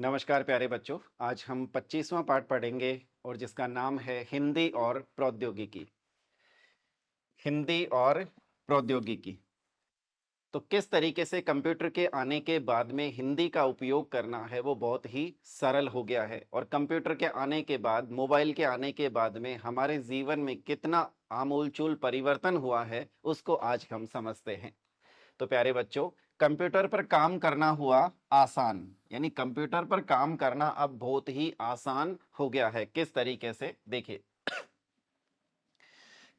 नमस्कार प्यारे बच्चों। आज हम 25वां पाठ पढ़ेंगे और जिसका नाम है हिंदी और प्रौद्योगिकी। हिंदी और प्रौद्योगिकी। तो किस तरीके से कंप्यूटर के आने के बाद में हिंदी का उपयोग करना है वो बहुत ही सरल हो गया है, और कंप्यूटर के आने के बाद, मोबाइल के आने के बाद में हमारे जीवन में कितना आमूलचूल परिवर्तन हुआ है उसको आज हम समझते हैं। तो प्यारे बच्चों, कंप्यूटर पर काम करना हुआ आसान, यानी कंप्यूटर पर काम करना अब बहुत ही आसान हो गया है। किस तरीके से, देखिए,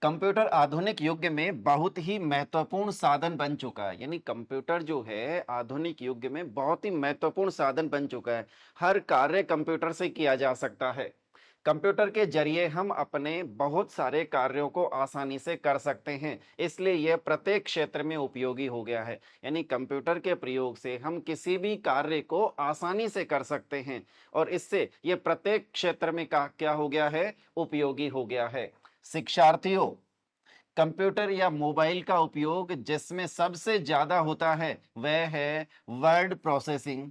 कंप्यूटर आधुनिक युग में बहुत ही महत्वपूर्ण साधन बन चुका है। यानी कंप्यूटर जो है आधुनिक युग में बहुत ही महत्वपूर्ण साधन बन चुका है। हर कार्य कंप्यूटर से किया जा सकता है। कंप्यूटर के जरिए हम अपने बहुत सारे कार्यों को आसानी से कर सकते हैं, इसलिए यह प्रत्येक क्षेत्र में उपयोगी हो गया है। यानी कंप्यूटर के प्रयोग से हम किसी भी कार्य को आसानी से कर सकते हैं, और इससे यह प्रत्येक क्षेत्र में क्या हो गया है, उपयोगी हो गया है। शिक्षार्थियों, कंप्यूटर या मोबाइल का उपयोग जिसमें सबसे ज्यादा होता है वह है वर्ड प्रोसेसिंग,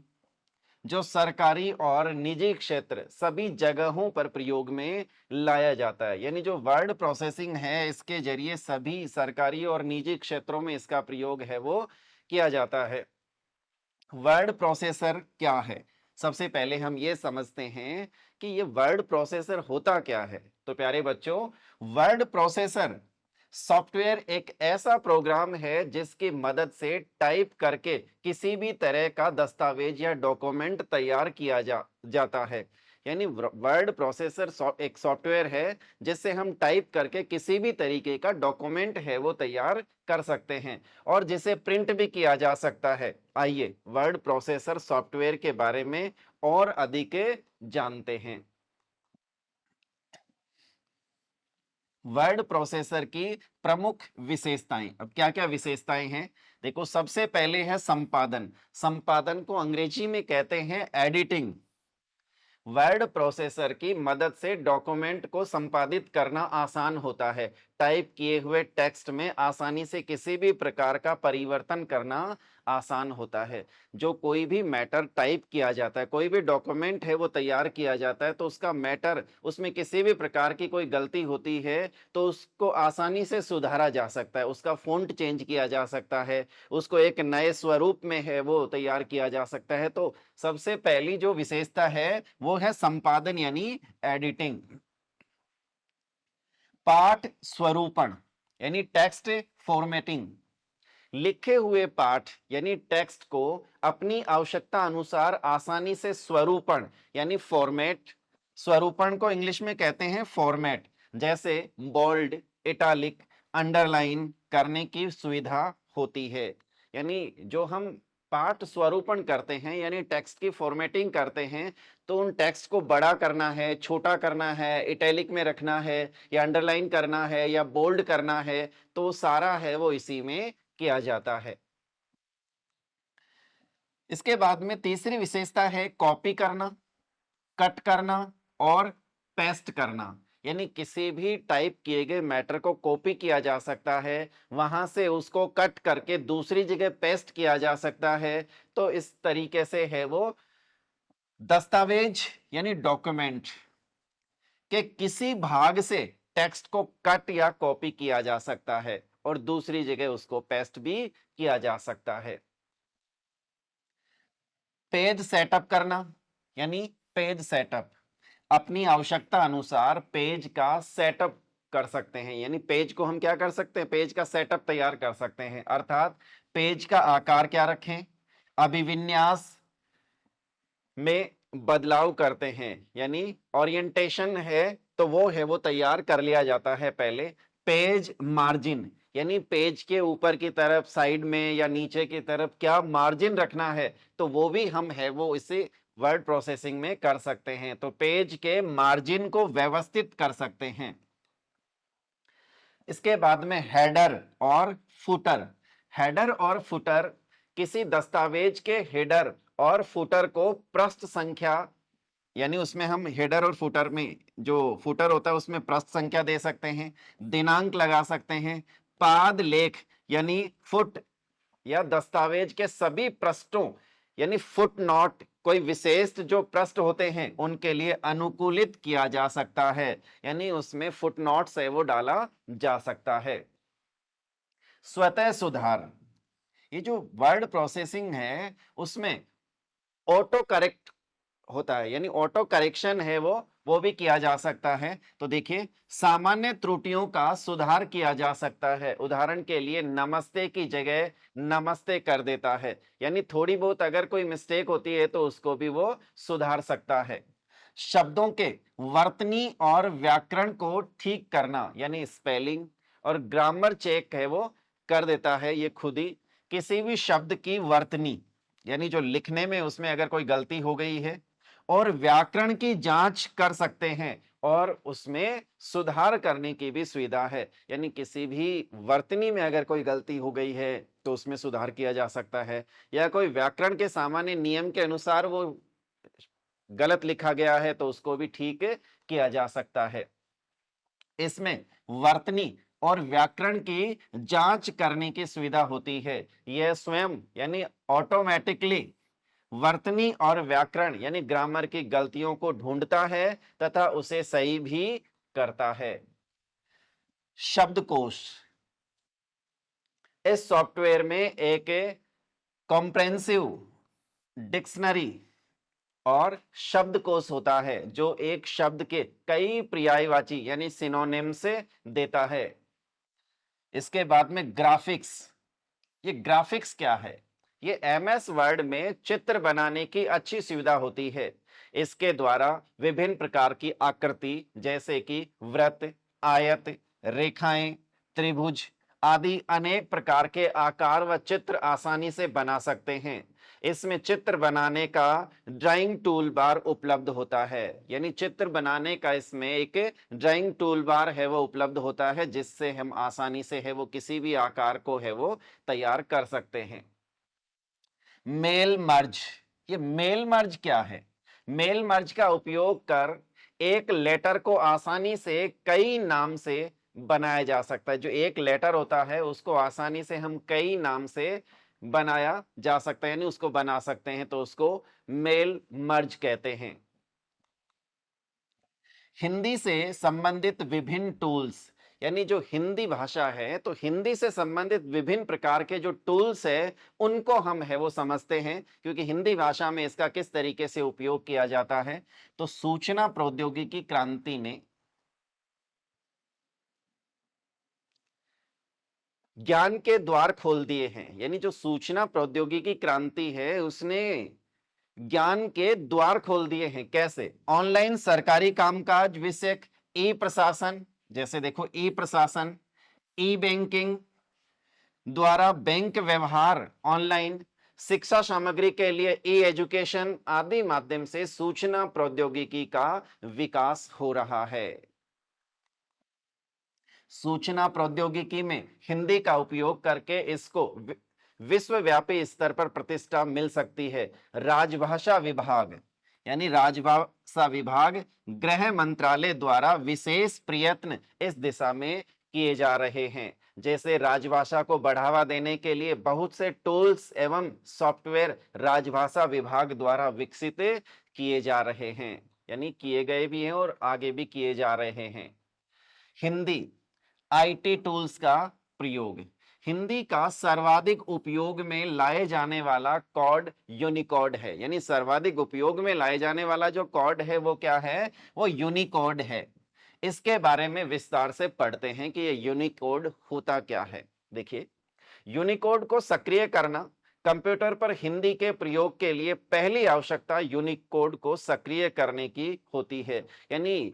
जो सरकारी और निजी क्षेत्र सभी जगहों पर प्रयोग में लाया जाता है। यानी जो वर्ड प्रोसेसिंग है, इसके जरिए सभी सरकारी और निजी क्षेत्रों में इसका प्रयोग है वो किया जाता है। वर्ड प्रोसेसर क्या है? सबसे पहले हम ये समझते हैं कि ये वर्ड प्रोसेसर होता क्या है। तो प्यारे बच्चों, वर्ड प्रोसेसर सॉफ्टवेयर एक ऐसा प्रोग्राम है जिसकी मदद से टाइप करके किसी भी तरह का दस्तावेज या डॉक्यूमेंट तैयार किया जाता है। यानी वर्ड प्रोसेसर एक सॉफ्टवेयर है जिससे हम टाइप करके किसी भी तरीके का डॉक्यूमेंट है वो तैयार कर सकते हैं, और जिसे प्रिंट भी किया जा सकता है। आइए वर्ड प्रोसेसर सॉफ्टवेयर के बारे में और अधिक जानते हैं। वर्ड प्रोसेसर की प्रमुख विशेषताएं, अब क्या क्या विशेषताएं हैं देखो। सबसे पहले है संपादन। संपादन को अंग्रेजी में कहते हैं एडिटिंग। वर्ड प्रोसेसर की मदद से डॉक्यूमेंट को संपादित करना आसान होता है। टाइप किए हुए टेक्स्ट में आसानी से किसी भी प्रकार का परिवर्तन करना आसान होता है। जो कोई भी मैटर टाइप किया जाता है, कोई भी डॉक्यूमेंट है वो तैयार किया जाता है, तो उसका मैटर, उसमें किसी भी प्रकार की कोई गलती होती है तो उसको आसानी से सुधारा जा सकता है। उसका फ़ॉन्ट चेंज किया जा सकता है, उसको एक नए स्वरूप में है वो तैयार किया जा सकता है। तो सबसे पहली जो विशेषता है वो है संपादन, यानी एडिटिंग। पाठ स्वरूपण, यानी टेक्स्ट फॉर्मेटिंग। लिखे हुए पाठ यानी टेक्स्ट को अपनी आवश्यकता अनुसार आसानी से स्वरूपण यानी फॉर्मेट, स्वरूपण को इंग्लिश में कहते हैं फॉर्मेट, जैसे बोल्ड, इटालिक, अंडरलाइन करने की सुविधा होती है। यानी जो हम पाठ स्वरूपण करते हैं यानी टेक्स्ट की फॉर्मेटिंग करते हैं, तो उन टेक्स्ट को बड़ा करना है, छोटा करना है, इटैलिक में रखना है, या अंडरलाइन करना है, या बोल्ड करना है, तो सारा है वो इसी में किया जाता है। इसके बाद में तीसरी विशेषता है कॉपी करना, कट करना और पेस्ट करना। यानी किसी भी टाइप किए गए मैटर को कॉपी किया जा सकता है, वहां से उसको कट करके दूसरी जगह पेस्ट किया जा सकता है। तो इस तरीके से है वो दस्तावेज यानी डॉक्यूमेंट के किसी भाग से टेक्स्ट को कट या कॉपी किया जा सकता है और दूसरी जगह उसको पेस्ट भी किया जा सकता है। पेज सेटअप करना, यानी पेज सेटअप, अपनी आवश्यकता अनुसार पेज का सेटअप कर सकते हैं। यानी पेज को हम क्या कर सकते हैं, पेज का सेटअप तैयार कर सकते हैं। अर्थात पेज का आकार क्या रखें, अभिविन्यास में बदलाव करते हैं, यानी ओरिएंटेशन है तो वो है वो तैयार कर लिया जाता है पहले। पेज मार्जिन, यानी पेज के ऊपर की तरफ, साइड में या नीचे की तरफ क्या मार्जिन रखना है, तो वो भी हम है वो इसे वर्ड प्रोसेसिंग में कर सकते हैं। तो पेज के मार्जिन को व्यवस्थित कर सकते हैं। इसके बाद में हेडर और फुटर। हेडर और फुटर किसी दस्तावेज के हेडर और फुटर को पृष्ठ संख्या, यानी उसमें हम हेडर और फुटर में जो फुटर होता है उसमें पृष्ठ संख्या दे सकते हैं, दिनांक लगा सकते हैं, पाद लेख यानी फुट या दस्तावेज के सभी पृष्ठों यानी फुट नोट कोई विशेष जो पृष्ठ होते हैं उनके लिए अनुकूलित किया जा सकता है, यानी उसमें फुटनोट्स है वो डाला जा सकता है। स्वतः सुधार, ये जो वर्ड प्रोसेसिंग है उसमें ऑटो करेक्ट होता है, यानी ऑटो करेक्शन है वो भी किया जा सकता है। तो देखिए, सामान्य त्रुटियों का सुधार किया जा सकता है। उदाहरण के लिए नमस्ते की जगह नमस्ते कर देता है, यानी थोड़ी बहुत अगर कोई मिस्टेक होती है तो उसको भी वो सुधार सकता है। शब्दों के वर्तनी और व्याकरण को ठीक करना, यानी स्पेलिंग और ग्रामर चेक है वो कर देता है ये खुद ही। किसी भी शब्द की वर्तनी, यानी जो लिखने में उसमें अगर कोई गलती हो गई है, और व्याकरण की जांच कर सकते हैं और उसमें सुधार करने की भी सुविधा है, यानी किसी भी वर्तनी में अगर कोई गलती हो गई है तो उसमें सुधार किया जा सकता है, या कोई व्याकरण के सामान्य नियम के अनुसार वो गलत लिखा गया है तो उसको भी ठीक किया जा सकता है। इसमें वर्तनी और व्याकरण की जांच करने की सुविधा होती है। यह स्वयं यानी ऑटोमेटिकली वर्तनी और व्याकरण यानी ग्रामर की गलतियों को ढूंढता है तथा उसे सही भी करता है। शब्दकोश, इस सॉफ्टवेयर में एक कॉम्प्रेहेंसिव डिक्शनरी और शब्दकोश होता है जो एक शब्द के कई पर्यायवाची यानी सिनोनिम से देता है। इसके बाद में ग्राफिक्स, ये ग्राफिक्स क्या है? ये एमएस वर्ड में चित्र बनाने की अच्छी सुविधा होती है। इसके द्वारा विभिन्न प्रकार की आकृति जैसे कि वृत्त, आयत, रेखाएं, त्रिभुज आदि अनेक प्रकार के आकार व चित्र आसानी से बना सकते हैं। इसमें चित्र बनाने का ड्राइंग टूल बार उपलब्ध होता है, यानी चित्र बनाने का इसमें एक ड्राइंग टूल बार है वो उपलब्ध होता है, जिससे हम आसानी से है वो किसी भी आकार को है वो तैयार कर सकते हैं। मेल मर्ज, ये मेल मर्ज क्या है? मेल मर्ज का उपयोग कर एक लेटर को आसानी से कई नाम से बनाया जा सकता है। जो एक लेटर होता है उसको आसानी से हम कई नाम से बनाया जा सकता है, यानी उसको बना सकते हैं, तो उसको मेल मर्ज कहते हैं। हिंदी से संबंधित विभिन्न टूल्स, यानी जो हिंदी भाषा है तो हिंदी से संबंधित विभिन्न प्रकार के जो टूल्स है उनको हम है वो समझते हैं, क्योंकि हिंदी भाषा में इसका किस तरीके से उपयोग किया जाता है। तो सूचना प्रौद्योगिकी क्रांति ने ज्ञान के द्वार खोल दिए हैं, यानी जो सूचना प्रौद्योगिकी क्रांति है उसने ज्ञान के द्वार खोल दिए हैं। कैसे? ऑनलाइन सरकारी कामकाज विषयक ई प्रशासन, जैसे देखो ई प्रशासन, ई बैंकिंग द्वारा बैंक व्यवहार ऑनलाइन, शिक्षा सामग्री के लिए ई एजुकेशन आदि माध्यम से सूचना प्रौद्योगिकी का विकास हो रहा है। सूचना प्रौद्योगिकी में हिंदी का उपयोग करके इसको विश्वव्यापी स्तर पर प्रतिष्ठा मिल सकती है। राजभाषा विभाग, यानी राजभाषा विभाग गृह मंत्रालय द्वारा विशेष प्रयत्न इस दिशा में किए जा रहे हैं। जैसे राजभाषा को बढ़ावा देने के लिए बहुत से टूल्स एवं सॉफ्टवेयर राजभाषा विभाग द्वारा विकसित किए जा रहे हैं, यानी किए गए भी हैं और आगे भी किए जा रहे हैं। हिंदी आईटी टूल्स का प्रयोग, हिंदी का सर्वाधिक उपयोग में लाए जाने वाला कोड यूनिकोड है, यानी सर्वाधिक उपयोग में लाए जाने वाला जो कोड है वो क्या है? वो यूनिकोड है। इसके बारे में विस्तार से पढ़ते हैं कि ये यूनिकोड होता क्या है। देखिए, यूनिकोड को सक्रिय करना, कंप्यूटर पर हिंदी के प्रयोग के लिए पहली आवश्यकता यूनिकोड को सक्रिय करने की होती है, यानी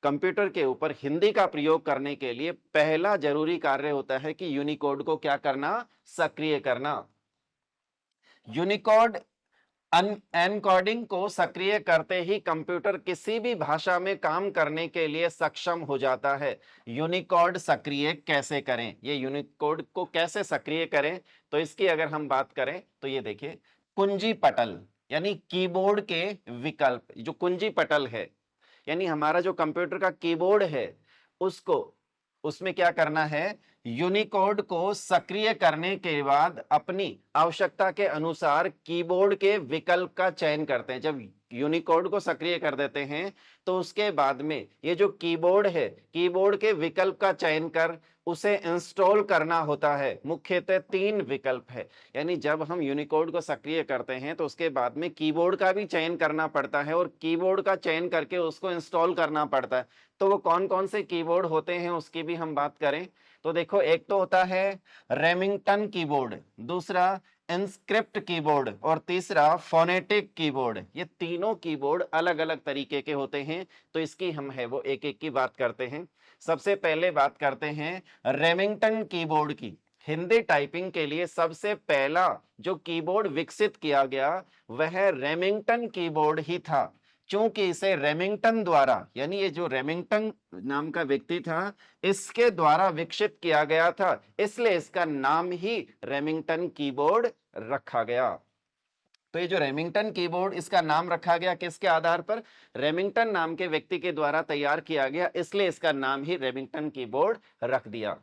कंप्यूटर के ऊपर हिंदी का प्रयोग करने के लिए पहला जरूरी कार्य होता है कि यूनिकोड को क्या करना? सक्रिय करना। यूनिकोड एनकोडिंग को सक्रिय करते ही कंप्यूटर किसी भी भाषा में काम करने के लिए सक्षम हो जाता है। यूनिकोड सक्रिय कैसे करें? ये यूनिकोड को कैसे सक्रिय करें? तो इसकी अगर हम बात करें तो ये देखिए, कुंजी पटल यानी कीबोर्ड के विकल्प, जो कुंजी पटल है यानी हमारा जो कंप्यूटर का कीबोर्ड है उसको, उसमें क्या करना है? यूनिकोड को सक्रिय करने के बाद अपनी आवश्यकता के अनुसार कीबोर्ड के विकल्प का चयन करते हैं। जब यूनिकोड को सक्रिय कर देते हैं तो उसके बाद में ये जो कीबोर्ड है, कीबोर्ड के विकल्प का चयन कर उसे इंस्टॉल करना होता है। मुख्यतः 3 विकल्प है, यानी जब हम यूनिकोड को सक्रिय करते हैं तो उसके बाद में कीबोर्ड का भी चयन करना पड़ता है और कीबोर्ड का चयन करके उसको इंस्टॉल करना पड़ता है। तो वो कौन कौन से कीबोर्ड होते हैं उसकी भी हम बात करें तो देखो, एक तो होता है रेमिंगटन कीबोर्ड, दूसरा इंस्क्रिप्ट कीबोर्ड और तीसरा फोनेटिक कीबोर्ड। ये तीनों कीबोर्ड अलग अलग तरीके के होते हैं, तो इसकी हम है वो एक एक की बात करते हैं। सबसे पहले बात करते हैं रेमिंगटन कीबोर्ड की। हिंदी टाइपिंग के लिए सबसे पहला जो कीबोर्ड विकसित किया गया वह रेमिंगटन कीबोर्ड ही था। चूंकि इसे रेमिंगटन द्वारा, यानी ये जो रेमिंगटन नाम का व्यक्ति था, इसके द्वारा विकसित किया गया था, इसलिए इसका नाम ही रेमिंगटन कीबोर्ड रखा गया। तो ये जो रेमिंगटन कीबोर्ड, इसका नाम रखा गया किसके आधार पर? रेमिंगटन नाम के व्यक्ति के द्वारा तैयार किया गया, इसलिए इसका नाम ही रेमिंगटन कीबोर्ड रख दिया।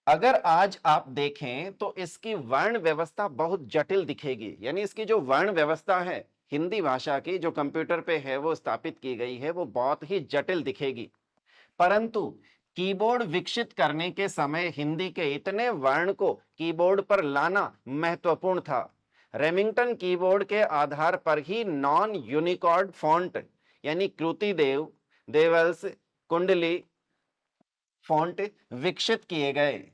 अगर आज आप देखें तो इसकी वर्ण व्यवस्था बहुत जटिल दिखेगी, यानी इसकी जो वर्ण व्यवस्था है हिंदी भाषा की, जो कंप्यूटर पे है वो स्थापित की गई है, वो बहुत ही जटिल दिखेगी। परंतु कीबोर्ड विकसित करने के समय हिंदी के इतने वर्ण को कीबोर्ड पर लाना महत्वपूर्ण था। रेमिंगटन कीबोर्ड के आधार पर ही नॉन यूनिकोड फॉन्ट, यानी कृति देव, देवल्स, कुंडली फॉन्ट विकसित किए गए,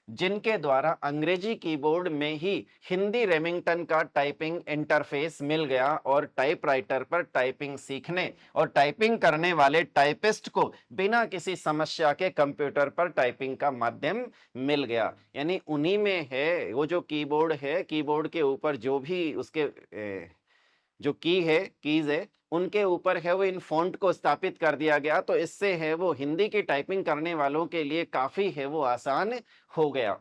जिनके द्वारा अंग्रेजी कीबोर्ड में ही हिंदी रेमिंगटन का टाइपिंग इंटरफेस मिल गया और टाइपराइटर पर टाइपिंग सीखने और टाइपिंग करने वाले टाइपिस्ट को बिना किसी समस्या के कंप्यूटर पर टाइपिंग का माध्यम मिल गया। यानी उन्हीं में है वो जो कीबोर्ड है, कीबोर्ड के ऊपर जो भी उसके जो कीज है, उनके ऊपर है वो इन फॉन्ट को स्थापित कर दिया गया, तो इससे है वो हिंदी की टाइपिंग करने वालों के लिए काफी है वो आसान हो गया।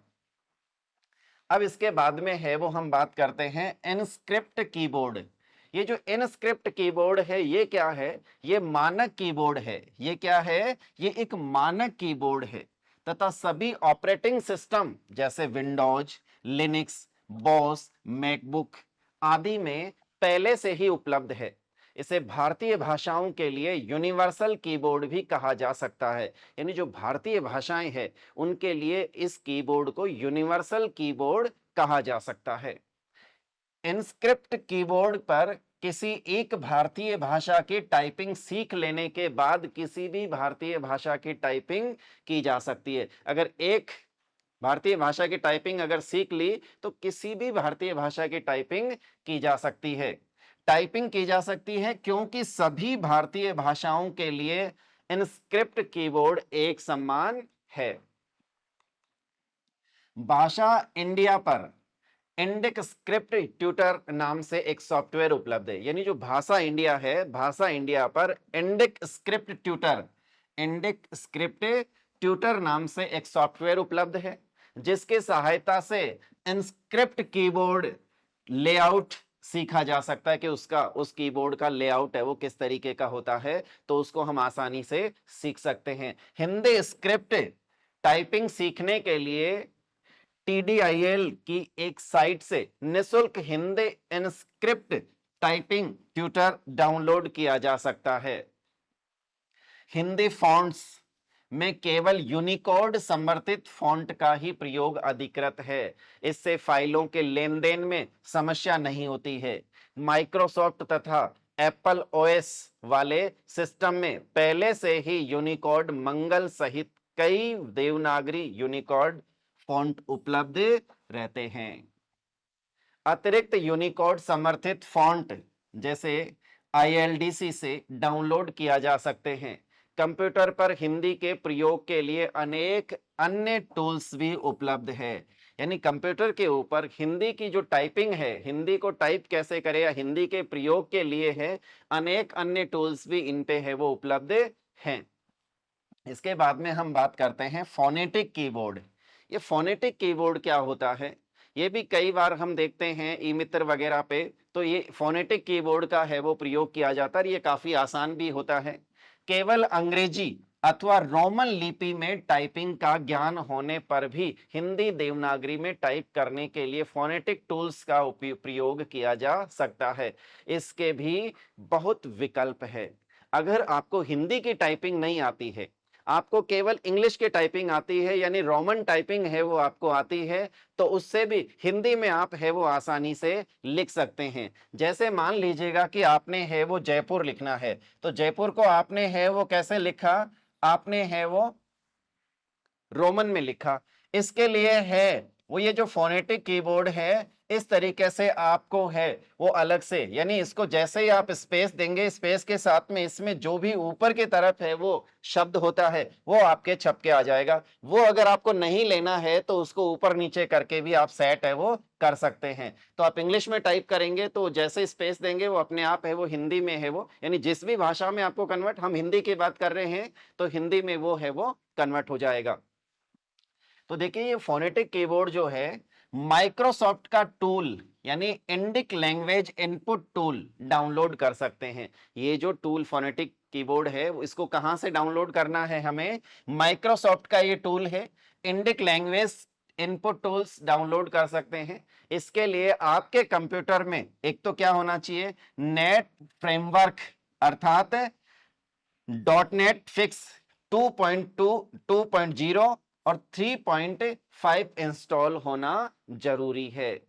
अब इसके बाद में है वो हम बात करते हैं इनस्क्रिप्ट कीबोर्ड। ये जो इनस्क्रिप्ट कीबोर्ड है ये क्या है? ये मानक कीबोर्ड है। ये क्या है? ये एक मानक कीबोर्ड है तथा सभी ऑपरेटिंग सिस्टम जैसे विंडोज, लिनक्स, बॉस, मैकबुक आदि में पहले से ही उपलब्ध है। इसे भारतीय भाषाओं के लिए यूनिवर्सल कीबोर्ड भी कहा जा सकता है, यानी जो भारतीय भाषाएं हैं उनके लिए इस कीबोर्ड को यूनिवर्सल कीबोर्ड कहा जा सकता है। इनस्क्रिप्ट कीबोर्ड पर किसी एक भारतीय भाषा की टाइपिंग सीख लेने के बाद किसी भी भारतीय भाषा की टाइपिंग की जा सकती है। अगर एक भारतीय भाषा की टाइपिंग अगर सीख ली तो किसी भी भारतीय भाषा की टाइपिंग की जा सकती है। टाइपिंग की जा सकती है क्योंकि सभी भारतीय भाषाओं के लिए इनस्क्रिप्ट कीबोर्ड एक समान है। भाषा इंडिया पर इंडिक स्क्रिप्ट ट्यूटर नाम से एक सॉफ्टवेयर उपलब्ध है, यानी जो भाषा इंडिया है, भाषा इंडिया पर इंडिक स्क्रिप्ट ट्यूटर नाम से एक सॉफ्टवेयर उपलब्ध है, जिसके सहायता से इनस्क्रिप्ट कीबोर्ड लेआउट सीखा जा सकता है कि उस कीबोर्ड का लेआउट है वो किस तरीके का होता है, तो उसको हम आसानी से सीख सकते हैं। हिंदी स्क्रिप्ट टाइपिंग सीखने के लिए TDIL की एक साइट से निःशुल्क Hindi InScript typing tutor download किया जा सकता है। हिंदी फॉन्ट्स में केवल यूनिकोड समर्थित फॉन्ट का ही प्रयोग अधिकृत है। इससे फाइलों के लेन देन में समस्या नहीं होती है। माइक्रोसॉफ्ट तथा एप्पल OS वाले सिस्टम में पहले से ही यूनिकोड मंगल सहित कई देवनागरी यूनिकोड फॉन्ट उपलब्ध रहते हैं। अतिरिक्त यूनिकोड समर्थित फॉन्ट जैसे ILDC से डाउनलोड किया जा सकते हैं। कंप्यूटर पर हिंदी के प्रयोग के लिए अनेक अन्य टूल्स भी उपलब्ध है, यानी कंप्यूटर के ऊपर हिंदी की जो टाइपिंग है, हिंदी को टाइप कैसे करें या हिंदी के प्रयोग के लिए है, अनेक अन्य टूल्स भी इन पे है वो उपलब्ध हैं। इसके बाद में हम बात करते हैं फोनेटिक कीबोर्ड। ये फोनेटिक कीबोर्ड क्या होता है? ये भी कई बार हम देखते हैं ई मित्र वगैरह पे, तो ये फोनेटिक कीबोर्ड का है वो प्रयोग किया जाता है। ये काफी आसान भी होता है। केवल अंग्रेजी अथवा रोमन लिपि में टाइपिंग का ज्ञान होने पर भी हिंदी देवनागरी में टाइप करने के लिए फोनेटिक टूल्स का प्रयोग किया जा सकता है। इसके भी बहुत विकल्प है। अगर आपको हिंदी की टाइपिंग नहीं आती है, आपको केवल इंग्लिश की टाइपिंग आती है, यानी रोमन टाइपिंग है वो आपको आती है, तो उससे भी हिंदी में आप है वो आसानी से लिख सकते हैं। जैसे मान लीजिएगा कि आपने है वो जयपुर लिखना है, तो जयपुर को आपने है वो कैसे लिखा, आपने है वो रोमन में लिखा। इसके लिए है वो ये जो फोनेटिक कीबोर्ड है, इस तरीके से आपको है वो अलग से, यानी इसको जैसे ही आप स्पेस देंगे, स्पेस के साथ में इसमें जो भी ऊपर की तरफ है वो शब्द होता है वो आपके छप के आ जाएगा। वो अगर आपको नहीं लेना है तो उसको ऊपर नीचे करके भी आप सेट है वो कर सकते हैं। तो आप इंग्लिश में टाइप करेंगे तो जैसे स्पेस देंगे वो अपने आप है वो हिंदी में है वो, यानी जिस भी भाषा में आपको कन्वर्ट, हम हिंदी की बात कर रहे हैं तो हिंदी में वो है वो कन्वर्ट हो जाएगा। तो देखिए ये फोनेटिक कीबोर्ड जो है माइक्रोसॉफ्ट का टूल यानी Indic language input tool download कर सकते हैं। ये जो टूल फोनेटिक कीबोर्ड है इसको कहां से डाउनलोड करना है, हमें माइक्रोसॉफ्ट का ये टूल है Indic language input tools download कर सकते हैं। इसके लिए आपके कंप्यूटर में एक तो क्या होना चाहिए, नेट फ्रेमवर्क अर्थात डॉट नेट फिक्स 2.2 2.0 और 3.5 इंस्टॉल होना जरूरी है।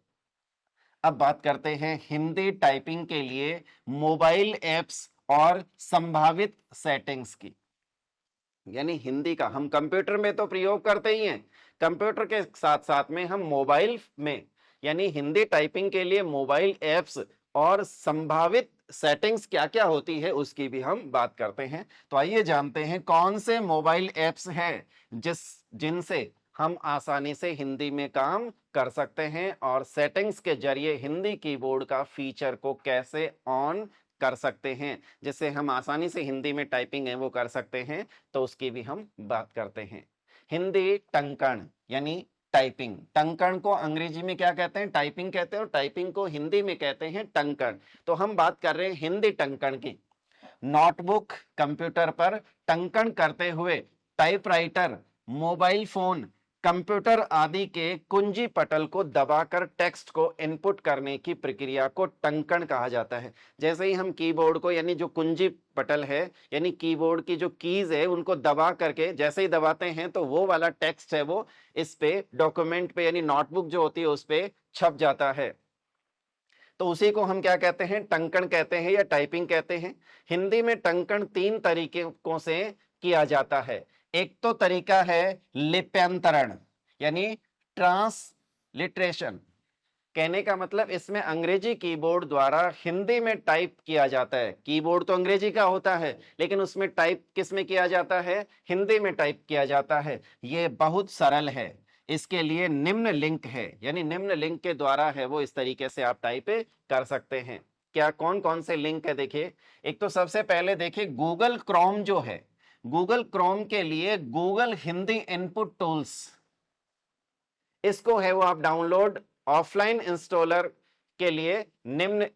अब बात करते हैं हिंदी टाइपिंग के लिए मोबाइल ऐप्स और संभावित सेटिंग्स की। यानी हिंदी का हम कंप्यूटर में तो प्रयोग करते ही हैं, कंप्यूटर के साथ साथ में हम मोबाइल में यानी हिंदी टाइपिंग के लिए मोबाइल ऐप्स और संभावित सेटिंग्स क्या क्या होती है उसकी भी हम बात करते हैं। तो आइए जानते हैं कौन से मोबाइल ऐप्स हैं जिनसे हम आसानी से हिंदी में काम कर सकते हैं और सेटिंग्स के जरिए हिंदी कीबोर्ड का फीचर को कैसे ऑन कर सकते हैं जिससे हम आसानी से हिंदी में टाइपिंग है वो कर सकते हैं, तो उसकी भी हम बात करते हैं। हिंदी टंकण यानी टाइपिंग, टंकण को अंग्रेजी में क्या कहते हैं, टाइपिंग कहते हैं, और टाइपिंग को हिंदी में कहते हैं टंकण। तो हम बात कर रहे हैं हिंदी टंकण की। नोटबुक, कंप्यूटर पर टंकण करते हुए टाइपराइटर, मोबाइल फोन, कंप्यूटर आदि के कुंजी पटल को दबाकर टेक्स्ट को इनपुट करने की प्रक्रिया को टंकण कहा जाता है। जैसे ही हम कीबोर्ड को यानी जो कुंजी पटल है यानी कीबोर्ड की जो कीज है उनको दबा करके जैसे ही दबाते हैं तो वो वाला टेक्स्ट है वो इस पे डॉक्यूमेंट पे यानी नोटबुक जो होती है उस पे छप जाता है, तो उसी को हम क्या कहते हैं, टंकण कहते हैं या टाइपिंग कहते हैं। हिंदी में टंकण 3 तरीकों से किया जाता है। एक तो तरीका है लिप्यंतरण यानी ट्रांसलिटरेशन, कहने का मतलब इसमें अंग्रेजी कीबोर्ड द्वारा हिंदी में टाइप किया जाता है। कीबोर्ड तो अंग्रेजी का होता है लेकिन उसमें टाइप किस में किया जाता है, हिंदी में टाइप किया जाता है। ये बहुत सरल है, इसके लिए निम्न लिंक है, यानी निम्न लिंक के द्वारा है वो इस तरीके से आप टाइप कर सकते हैं। क्या कौन कौन से लिंक है देखिए, एक तो सबसे पहले देखिए गूगल क्रोम जो है, गूगल क्रोम के लिए गूगल हिंदी इनपुट टूल्स, इसको है वो आप डाउनलोड ऑफलाइन इंस्टॉलर के लिए निम्न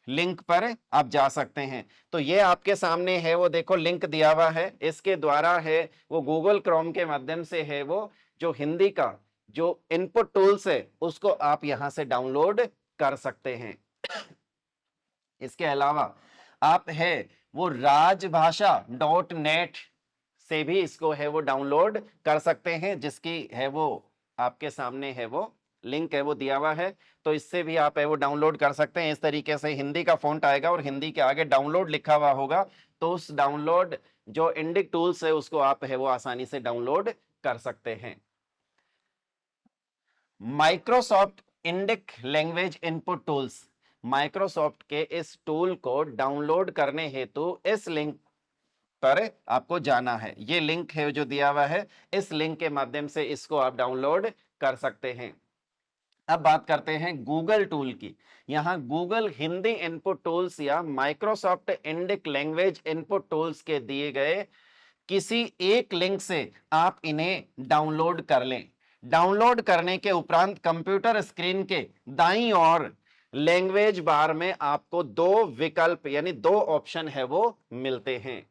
लिंक पर आप जा सकते हैं। तो ये आपके सामने है वो देखो लिंक दिया हुआ है, इसके द्वारा है वो गूगल क्रोम के माध्यम से है वो जो हिंदी का जो इनपुट टूल्स है उसको आप यहां से डाउनलोड कर सकते हैं। इसके अलावा आप है वो राजभाषा.नेट से भी इसको है वो डाउनलोड कर सकते हैं, जिसकी है वो आपके सामने है वो लिंक है वो दिया हुआ है। तो इससे भी आप है वो डाउनलोड कर सकते हैं। इस तरीके से हिंदी का फॉन्ट आएगा और हिंदी के आगे डाउनलोड लिखा हुआ होगा, तो उस डाउनलोड जो इंडिक टूल्स है उसको आप है वो आसानी से डाउनलोड कर सकते हैं। Microsoft Indic language input tools, Microsoft के इस टूल को डाउनलोड करने हेतु इस लिंक पर आपको जाना है। ये लिंक है जो दिया हुआ है, इस लिंक के माध्यम से इसको आप डाउनलोड कर सकते हैं। अब बात करते हैं गूगल टूल की। यहां गूगल हिंदी इनपुट टूल्स या Microsoft Indic language input tools के दिए गए किसी एक लिंक से आप इन्हें डाउनलोड कर लें। डाउनलोड करने के उपरांत कंप्यूटर स्क्रीन के दाईं ओर लैंग्वेज बार में आपको 2 विकल्प यानी 2 ऑप्शन है वो मिलते हैं।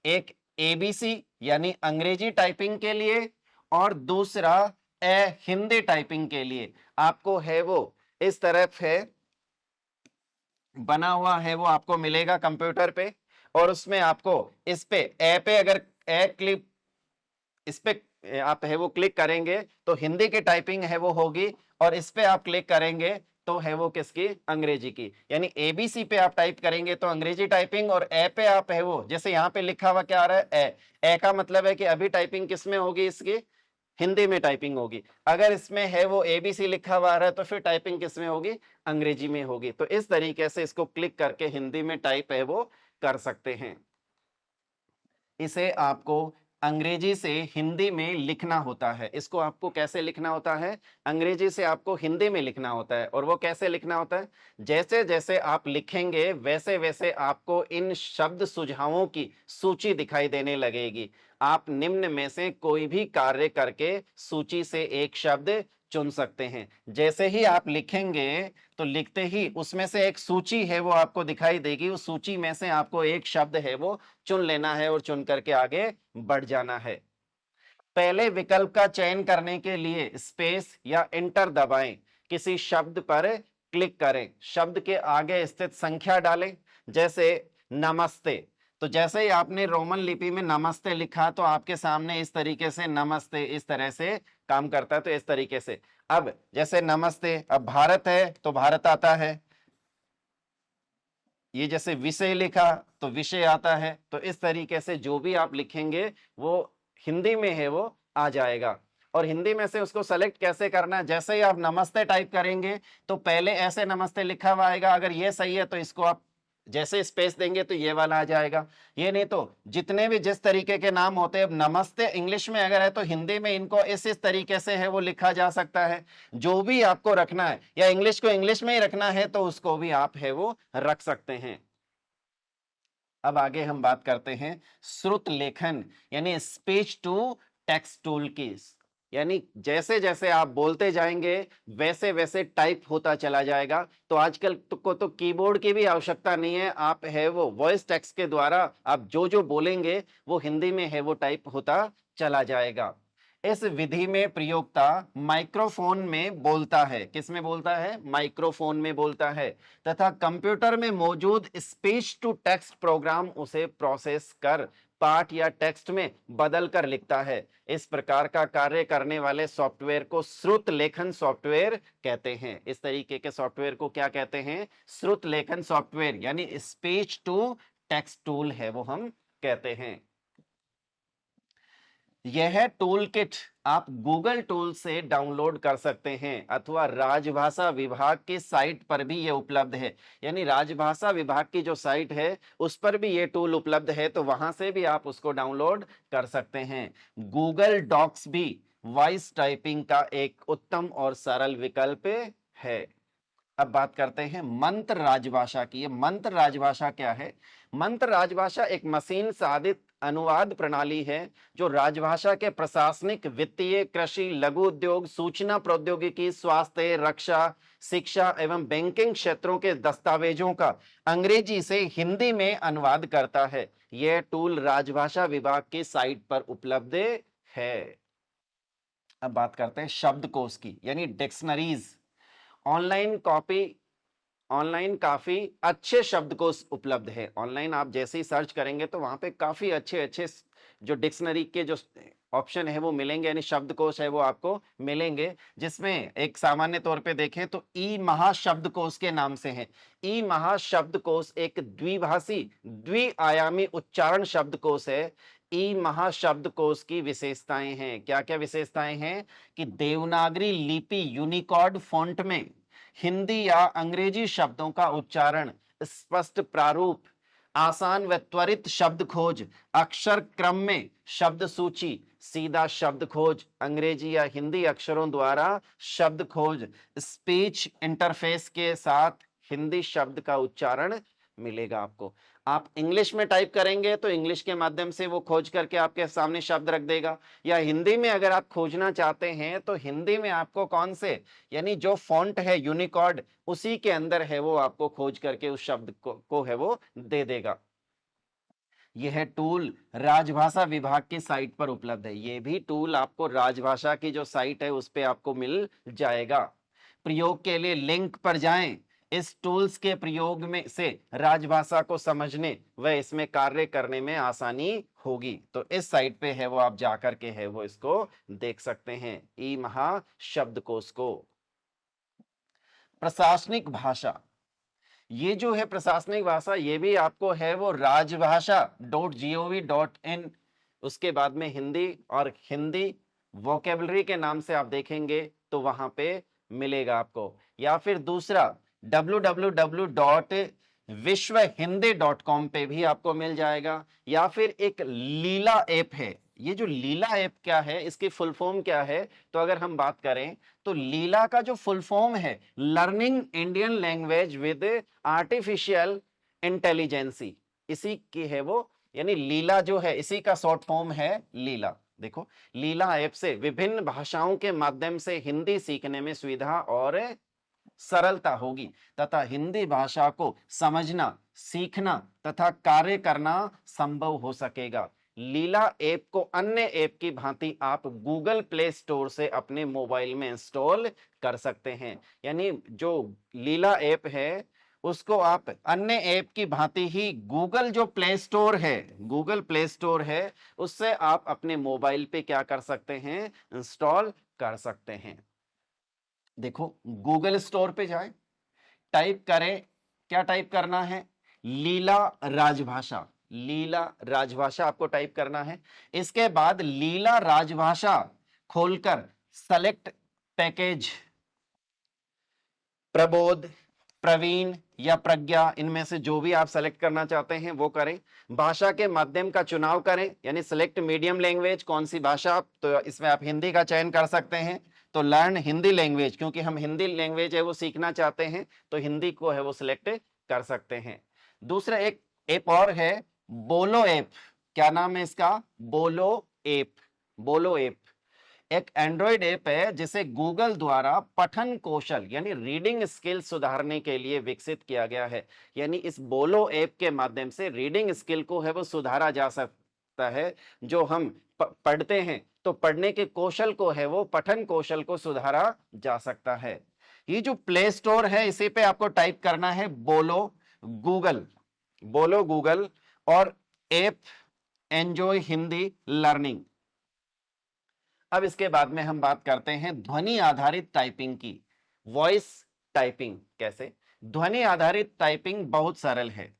एक एबीसी यानी अंग्रेजी टाइपिंग के लिए, और दूसरा ए हिंदी टाइपिंग के लिए। आपको है वो इस तरफ है बना हुआ है, वो आपको मिलेगा कंप्यूटर पे, और उसमें आपको इस पे ए पे अगर ए क्लिक इस पे आप है वो क्लिक करेंगे तो हिंदी की टाइपिंग है वो होगी, और इस पे आप क्लिक करेंगे तो है वो किसकी, अंग्रेजी की। यानी एबीसी पे आप टाइप करेंगे तो अंग्रेजी टाइपिंग, और ए पे आप है वो जैसे यहाँ पे लिखा हुआ क्या आ रहा है, ए का मतलब है कि अभी टाइपिंग किस में होगी, इसकी हिंदी में टाइपिंग होगी। अगर इसमें है वो एबीसी लिखा हुआ आ रहा है तो फिर टाइपिंग किस में होगी, अंग्रेजी में होगी। तो इस तरीके से इसको क्लिक करके हिंदी में टाइप है वो कर सकते हैं। इसे आपको अंग्रेजी से हिंदी में लिखना होता है। इसको आपको कैसे लिखना होता है, अंग्रेजी से आपको हिंदी में लिखना होता है। और वो कैसे लिखना होता है, जैसे जैसे आप लिखेंगे वैसे वैसे आपको इन शब्द सुझावों की सूची दिखाई देने लगेगी। आप निम्न में से कोई भी कार्य करके सूची से एक शब्द चुन सकते हैं। जैसे ही आप लिखेंगे तो लिखते ही उसमें से एक सूची है वो आपको दिखाई देगी, उस सूची में से आपको एक शब्द है वो चुन लेना है और चुन करके आगे बढ़ जाना है। पहले विकल्प का चयन करने के लिए स्पेस या इंटर दबाएं, किसी शब्द पर क्लिक करें, शब्द के आगे स्थित संख्या डालें। जैसे नमस्ते, तो जैसे ही आपने रोमन लिपि में नमस्ते लिखा तो आपके सामने इस तरीके से नमस्ते इस तरह से काम करता है। तो इस तरीके से अब जैसे नमस्ते, अब भारत है तो भारत आता है, ये जैसे विषय लिखा तो विषय आता है। तो इस तरीके से जो भी आप लिखेंगे वो हिंदी में है वो आ जाएगा। और हिंदी में से उसको सेलेक्ट कैसे करना है, जैसे ही आप नमस्ते टाइप करेंगे तो पहले ऐसे नमस्ते लिखा हुआ आएगा, अगर ये सही है तो इसको आप जैसे स्पेस देंगे तो ये वाला आ जाएगा। ये नहीं तो जितने भी जिस तरीके के नाम होते हैं, अब नमस्ते इंग्लिश में अगर है तो हिंदी में इनको इस तरीके से है वो लिखा जा सकता है। जो भी आपको रखना है, या इंग्लिश को इंग्लिश में ही रखना है तो उसको भी आप है वो रख सकते हैं। अब आगे हम बात करते हैं श्रुत लेखन यानी स्पीच टू टेक्स्ट टूल की। यानी जैसे जैसे आप बोलते जाएंगे वैसे वैसे टाइप होता चला जाएगा। तो आजकल को तो कीबोर्ड की भी आवश्यकता नहीं है, आप है वो वॉइस टेक्स्ट के द्वारा आप जो जो बोलेंगे वो हिंदी में है वो टाइप होता चला जाएगा। इस विधि में प्रयोक्ता माइक्रोफोन में बोलता है, किस में बोलता है, माइक्रोफोन में बोलता है, तथा कंप्यूटर में मौजूद स्पीच टू टेक्स्ट प्रोग्राम उसे प्रोसेस कर पाठ या टेक्स्ट में बदल कर लिखता है। इस प्रकार का कार्य करने वाले सॉफ्टवेयर को श्रुत लेखन सॉफ्टवेयर कहते हैं। इस तरीके के सॉफ्टवेयर को क्या कहते हैं, श्रुत लेखन सॉफ्टवेयर यानी स्पीच टू टेक्स्ट टूल है वो हम कहते हैं। यह टूल किट आप गूगल टूल से डाउनलोड कर सकते हैं अथवा राजभाषा विभाग की साइट पर भी यह उपलब्ध है। यानी राजभाषा विभाग की जो साइट है उस पर भी यह टूल उपलब्ध है, तो वहां से भी आप उसको डाउनलोड कर सकते हैं। गूगल डॉक्स भी वॉइस टाइपिंग का एक उत्तम और सरल विकल्प है। अब बात करते हैं मंत्र राजभाषा की। ये मंत्र राजभाषा क्या है, मंत्र राजभाषा एक मशीन साधित अनुवाद प्रणाली है जो राजभाषा के प्रशासनिक, वित्तीय, कृषि, लघु उद्योग, सूचना प्रौद्योगिकी, स्वास्थ्य, रक्षा, शिक्षा एवं बैंकिंग क्षेत्रों के दस्तावेजों का अंग्रेजी से हिंदी में अनुवाद करता है। यह टूल राजभाषा विभाग की साइट पर उपलब्ध है। अब बात करते हैं शब्दकोश की यानी डिक्शनरीज। ऑनलाइन काफी अच्छे शब्दकोश उपलब्ध है। ऑनलाइन आप जैसे ही सर्च करेंगे तो वहां पे काफी अच्छे अच्छे जो डिक्शनरी के जो ऑप्शन है वो मिलेंगे, यानी शब्दकोश है वो आपको मिलेंगे। जिसमें एक सामान्य तौर पे देखें तो ई महाशब्दकोश के नाम से है। ई महाशब्दकोश एक द्विभाषी द्विआयामी उच्चारण शब्दकोश है। ई महाशब्दकोश की विशेषताएं हैं, क्या क्या विशेषताएं हैं, कि देवनागरी लिपि यूनिकोड फॉन्ट में हिंदी या अंग्रेजी शब्दों का उच्चारण, स्पष्ट प्रारूप, आसान व त्वरित शब्द खोज, अक्षर क्रम में शब्द सूची, सीधा शब्द खोज, अंग्रेजी या हिंदी अक्षरों द्वारा शब्द खोज, स्पीच इंटरफेस के साथ हिंदी शब्द का उच्चारण मिलेगा आपको। आप इंग्लिश में टाइप करेंगे तो इंग्लिश के माध्यम से वो खोज करके आपके सामने शब्द रख देगा, या हिंदी में अगर आप खोजना चाहते हैं तो हिंदी में आपको कौन से, यानी जो फॉन्ट है यूनिकोड उसी के अंदर है वो आपको खोज करके उस शब्द को है वो दे देगा। यह टूल राजभाषा विभाग की साइट पर उपलब्ध है। ये भी टूल आपको राजभाषा की जो साइट है उस पे आपको मिल जाएगा। प्रयोग के लिए लिंक पर जाएं। इस टूल्स के प्रयोग में से राजभाषा को समझने व इसमें कार्य करने में आसानी होगी। तो इस साइट पे है वो, आप जाकर के है वो इसको देख सकते हैं, ई महाशब्दकोश को। प्रशासनिक भाषा, ये जो है प्रशासनिक भाषा, ये भी आपको है वो rajbhasha.gov.in, उसके बाद में हिंदी, और हिंदी वोकेबलरी के नाम से आप देखेंगे तो वहां पे मिलेगा आपको। या फिर दूसरा www.vishwahindi.com पे भी आपको मिल जाएगा। या फिर एक लीला ऐप है। ये जो लीला ऐप क्या है, इसकी फुल फॉर्म क्या है, तो अगर हम बात करें तो लीला का जो फुल फॉर्म है, learning Indian language with artificial intelligence, इसी की है वो, यानी लीला जो है इसी का शॉर्ट फॉर्म है लीला। देखो, लीला ऐप से विभिन्न भाषाओं के माध्यम से हिंदी सीखने में सुविधा और सरलता होगी तथा हिंदी भाषा को समझना, सीखना तथा कार्य करना संभव हो सकेगा। लीला ऐप को अन्य ऐप की भांति आप गूगल प्ले स्टोर से अपने मोबाइल में इंस्टॉल कर सकते हैं। यानी जो लीला ऐप है उसको आप अन्य ऐप की भांति ही गूगल जो प्ले स्टोर है, गूगल प्ले स्टोर है, उससे आप अपने मोबाइल पे क्या कर सकते हैं, इंस्टॉल कर सकते हैं। देखो, गूगल स्टोर पे जाए, टाइप करें, क्या टाइप करना है, लीला राजभाषा, लीला राजभाषा आपको टाइप करना है। इसके बाद लीला राजभाषा खोलकर सेलेक्ट पैकेज, प्रबोध, प्रवीण या प्रज्ञा, इनमें से जो भी आप सेलेक्ट करना चाहते हैं वो करें। भाषा के माध्यम का चुनाव करें, यानी सिलेक्ट मीडियम लैंग्वेज, कौन सी भाषा, तो इसमें आप हिंदी का चयन कर सकते हैं। तो लर्न हिंदी लैंग्वेज, क्योंकि हम हिंदी लैंग्वेज है वो सीखना चाहते हैं तो हिंदी को है वो सिलेक्ट कर सकते हैं। दूसरा एक ऐप और है, बोलो ऐप। क्या नाम है इसका, बोलो ऐप। बोलो ऐप एक एंड्रॉयड ऐप है जिसे गूगल द्वारा पठन कौशल यानी रीडिंग स्किल सुधारने के लिए विकसित किया गया है। यानी इस बोलो ऐप के माध्यम से रीडिंग स्किल को है वो सुधारा जा सकता है। जो हम पढ़ते हैं तो पढ़ने के कौशल को है वो, पठन कौशल को सुधारा जा सकता है। ये जो प्ले स्टोर है इसी पे आपको टाइप करना है बोलो गूगल, बोलो गूगल, और ऐप एंजॉय हिंदी लर्निंग। अब इसके बाद में हम बात करते हैं ध्वनि आधारित टाइपिंग की। वॉइस टाइपिंग कैसे, ध्वनि आधारित टाइपिंग बहुत सरल है।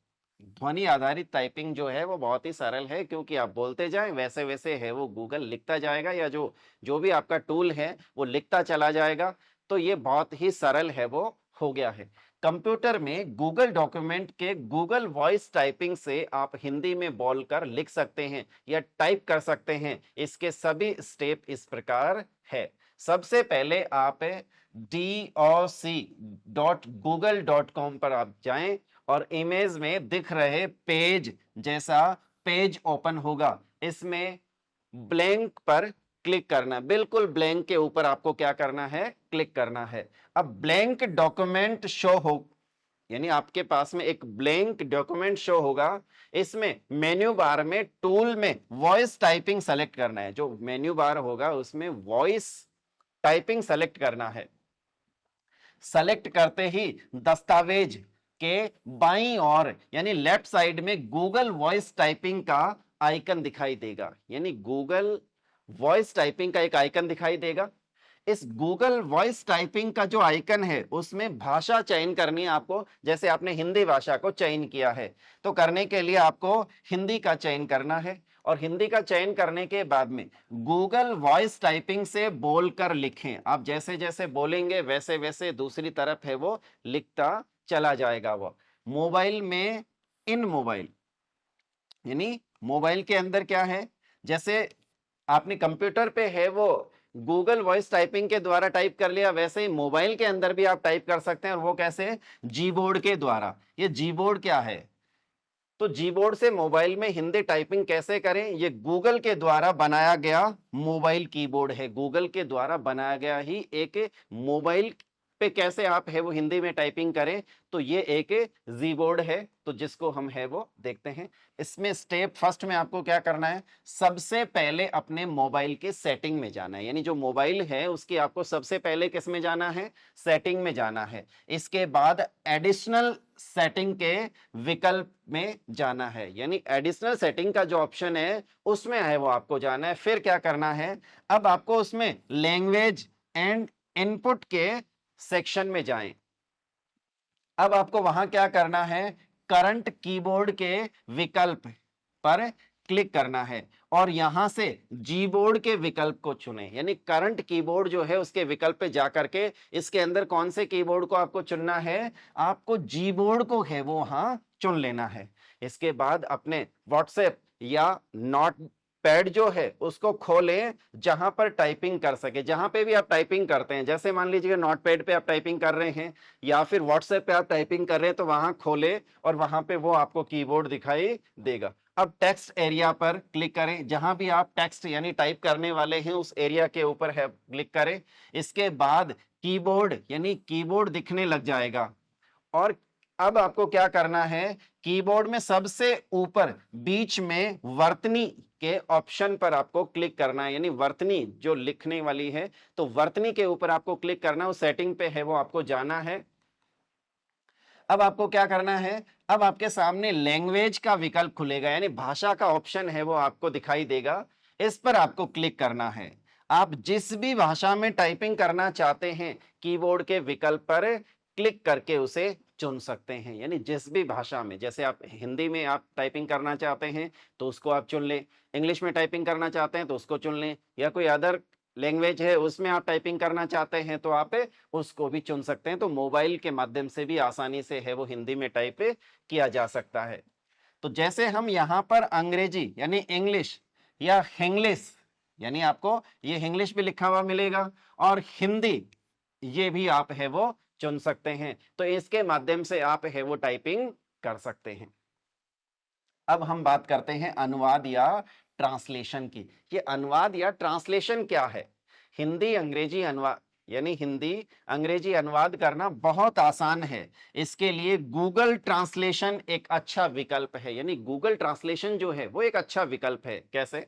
ध्वनि आधारित टाइपिंग जो है वो बहुत ही सरल है, क्योंकि आप बोलते जाएं वैसे वैसे है वो गूगल लिखता जाएगा, या जो जो भी आपका टूल है वो लिखता चला जाएगा। तो ये बहुत ही सरल है वो हो गया है। कंप्यूटर में गूगल डॉक्यूमेंट के गूगल वॉइस टाइपिंग से आप हिंदी में बोलकर लिख सकते हैं या टाइप कर सकते हैं। इसके सभी स्टेप इस प्रकार है। सबसे पहले आप doc.google.com पर आप जाएं और इमेज में दिख रहे पेज जैसा पेज ओपन होगा। इसमें ब्लैंक पर क्लिक करना, बिल्कुल ब्लैंक के ऊपर आपको क्या करना है, क्लिक करना है। अब ब्लैंक डॉक्यूमेंट शो हो, यानी आपके पास में एक ब्लैंक डॉक्यूमेंट शो होगा। इसमें मेन्यू बार में टूल में वॉइस टाइपिंग सेलेक्ट करना है। जो मेन्यू बार होगा उसमें वॉइस टाइपिंग सेलेक्ट करना है। सेलेक्ट करते ही दस्तावेज के बाईं ओर यानी लेफ्ट साइड में गूगल वॉइस टाइपिंग का आइकन दिखाई देगा। यानी गूगल वॉइस टाइपिंग का एक आइकन दिखाई देगा। इस गूगल वॉइस टाइपिंग का जो आइकन है उसमें भाषा चयन करनी है आपको। जैसे आपने हिंदी भाषा को चयन किया है तो करने के लिए आपको हिंदी का चयन करना है, और हिंदी का चयन करने के बाद में गूगल वॉइस टाइपिंग से बोलकर लिखें। आप जैसे जैसे बोलेंगे वैसे वैसे दूसरी तरफ है वो लिखता चला जाएगा। वो मोबाइल में, इन मोबाइल यानी मोबाइल के अंदर क्या है, जैसे आपने कंप्यूटर पे है वो गूगल वॉइस टाइपिंग के द्वारा टाइप कर लिया, वैसे ही मोबाइल के अंदर भी आप टाइप कर सकते हैं। और वो कैसे, जीबोर्ड के द्वारा। ये जीबोर्ड क्या है, तो जीबोर्ड से मोबाइल में हिंदी टाइपिंग कैसे करें, ये गूगल के द्वारा बनाया गया मोबाइल कीबोर्ड है। गूगल के द्वारा बनाया गया ही एक मोबाइल पे कैसे आप है वो हिंदी में टाइपिंग करें, तो ये एक जी बोर्ड है, तो जिसको हम है वो देखते हैं। इसमें स्टेप फर्स्ट में आपको क्या करना है, सबसे पहले अपने मोबाइल के सेटिंग में जाना है, यानी जो मोबाइल है उसकी आपको सबसे पहले किस में जाना है, सेटिंग में जाना है। इसके बाद एडिशनल सेटिंग के विकल्प में जाना है, यानी एडिशनल सेटिंग का जो ऑप्शन है उसमें है वो आपको जाना है। फिर क्या करना है, अब आपको उसमें लैंग्वेज एंड इनपुट के सेक्शन में जाएं। अब आपको वहां क्या करना है, करंट कीबोर्ड के विकल्प पर क्लिक करना है और यहां से जी बोर्ड के विकल्प को चुनें, यानी करंट कीबोर्ड जो है उसके विकल्प पे जाकर के इसके अंदर कौन से कीबोर्ड को आपको चुनना है, आपको जी बोर्ड को है वो वहां चुन लेना है। इसके बाद अपने व्हाट्सएप या नोट पैड जो है उसको खोलें, जहां पर टाइपिंग कर सके, जहां पे भी आप टाइपिंग करते हैं, जैसे मान लीजिए नोट पैड पे आप टाइपिंग कर रहे हैं या फिर व्हाट्सएप पे आप टाइपिंग कर रहे हैं, तो वहां खोले और वहां पे वो आपको कीबोर्ड दिखाई देगा। अब टेक्स्ट एरिया पर क्लिक करें, जहां भी आप टेक्स्ट यानी टाइप करने वाले हैं उस एरिया के ऊपर है क्लिक करें। इसके बाद कीबोर्ड यानी कीबोर्ड दिखने लग जाएगा और अब आपको क्या करना है, कीबोर्ड में सबसे ऊपर बीच में वर्तनी के ऑप्शन पर आपको क्लिक करना है, यानी वर्तनी जो लिखने वाली है, तो वर्तनी के ऊपर आपको क्लिक करना है, उस सेटिंग पे है वो आपको जाना है। अब आपको क्या करना है, अब आपके सामने लैंग्वेज का विकल्प खुलेगा, यानी भाषा का ऑप्शन है वो आपको दिखाई देगा, इस पर आपको क्लिक करना है। आप जिस भी भाषा में टाइपिंग करना चाहते हैं कीबोर्ड के विकल्प पर क्लिक करके उसे चुन सकते हैं, यानी जिस भी भाषा में, जैसे आप हिंदी में आप टाइपिंग करना चाहते हैं तो उसको आप चुन लें, इंग्लिश में टाइपिंग करना चाहते हैं तो उसको चुन लें, या कोई अदर लैंग्वेज है उसमें आप टाइपिंग करना चाहते हैं तो आप उसको भी चुन सकते हैं। तो मोबाइल के माध्यम से भी आसानी से है वो हिंदी में टाइप किया जा सकता है। तो जैसे हम यहाँ पर अंग्रेजी यानी इंग्लिश या हिंग्लिश, यानी आपको ये इंग्लिश भी लिखा हुआ मिलेगा और हिंदी ये भी आप है वो चुन सकते हैं, तो इसके माध्यम से आप है वो टाइपिंग कर सकते हैं। अब हम बात करते हैं अनुवाद या ट्रांसलेशन की। ये अनुवाद या ट्रांसलेशन क्या है, हिंदी अंग्रेजी अनुवाद यानी हिंदी अंग्रेजी अनुवाद करना बहुत आसान है। इसके लिए गूगल ट्रांसलेशन एक अच्छा विकल्प है, यानी गूगल ट्रांसलेशन जो है वो एक अच्छा विकल्प है। कैसे,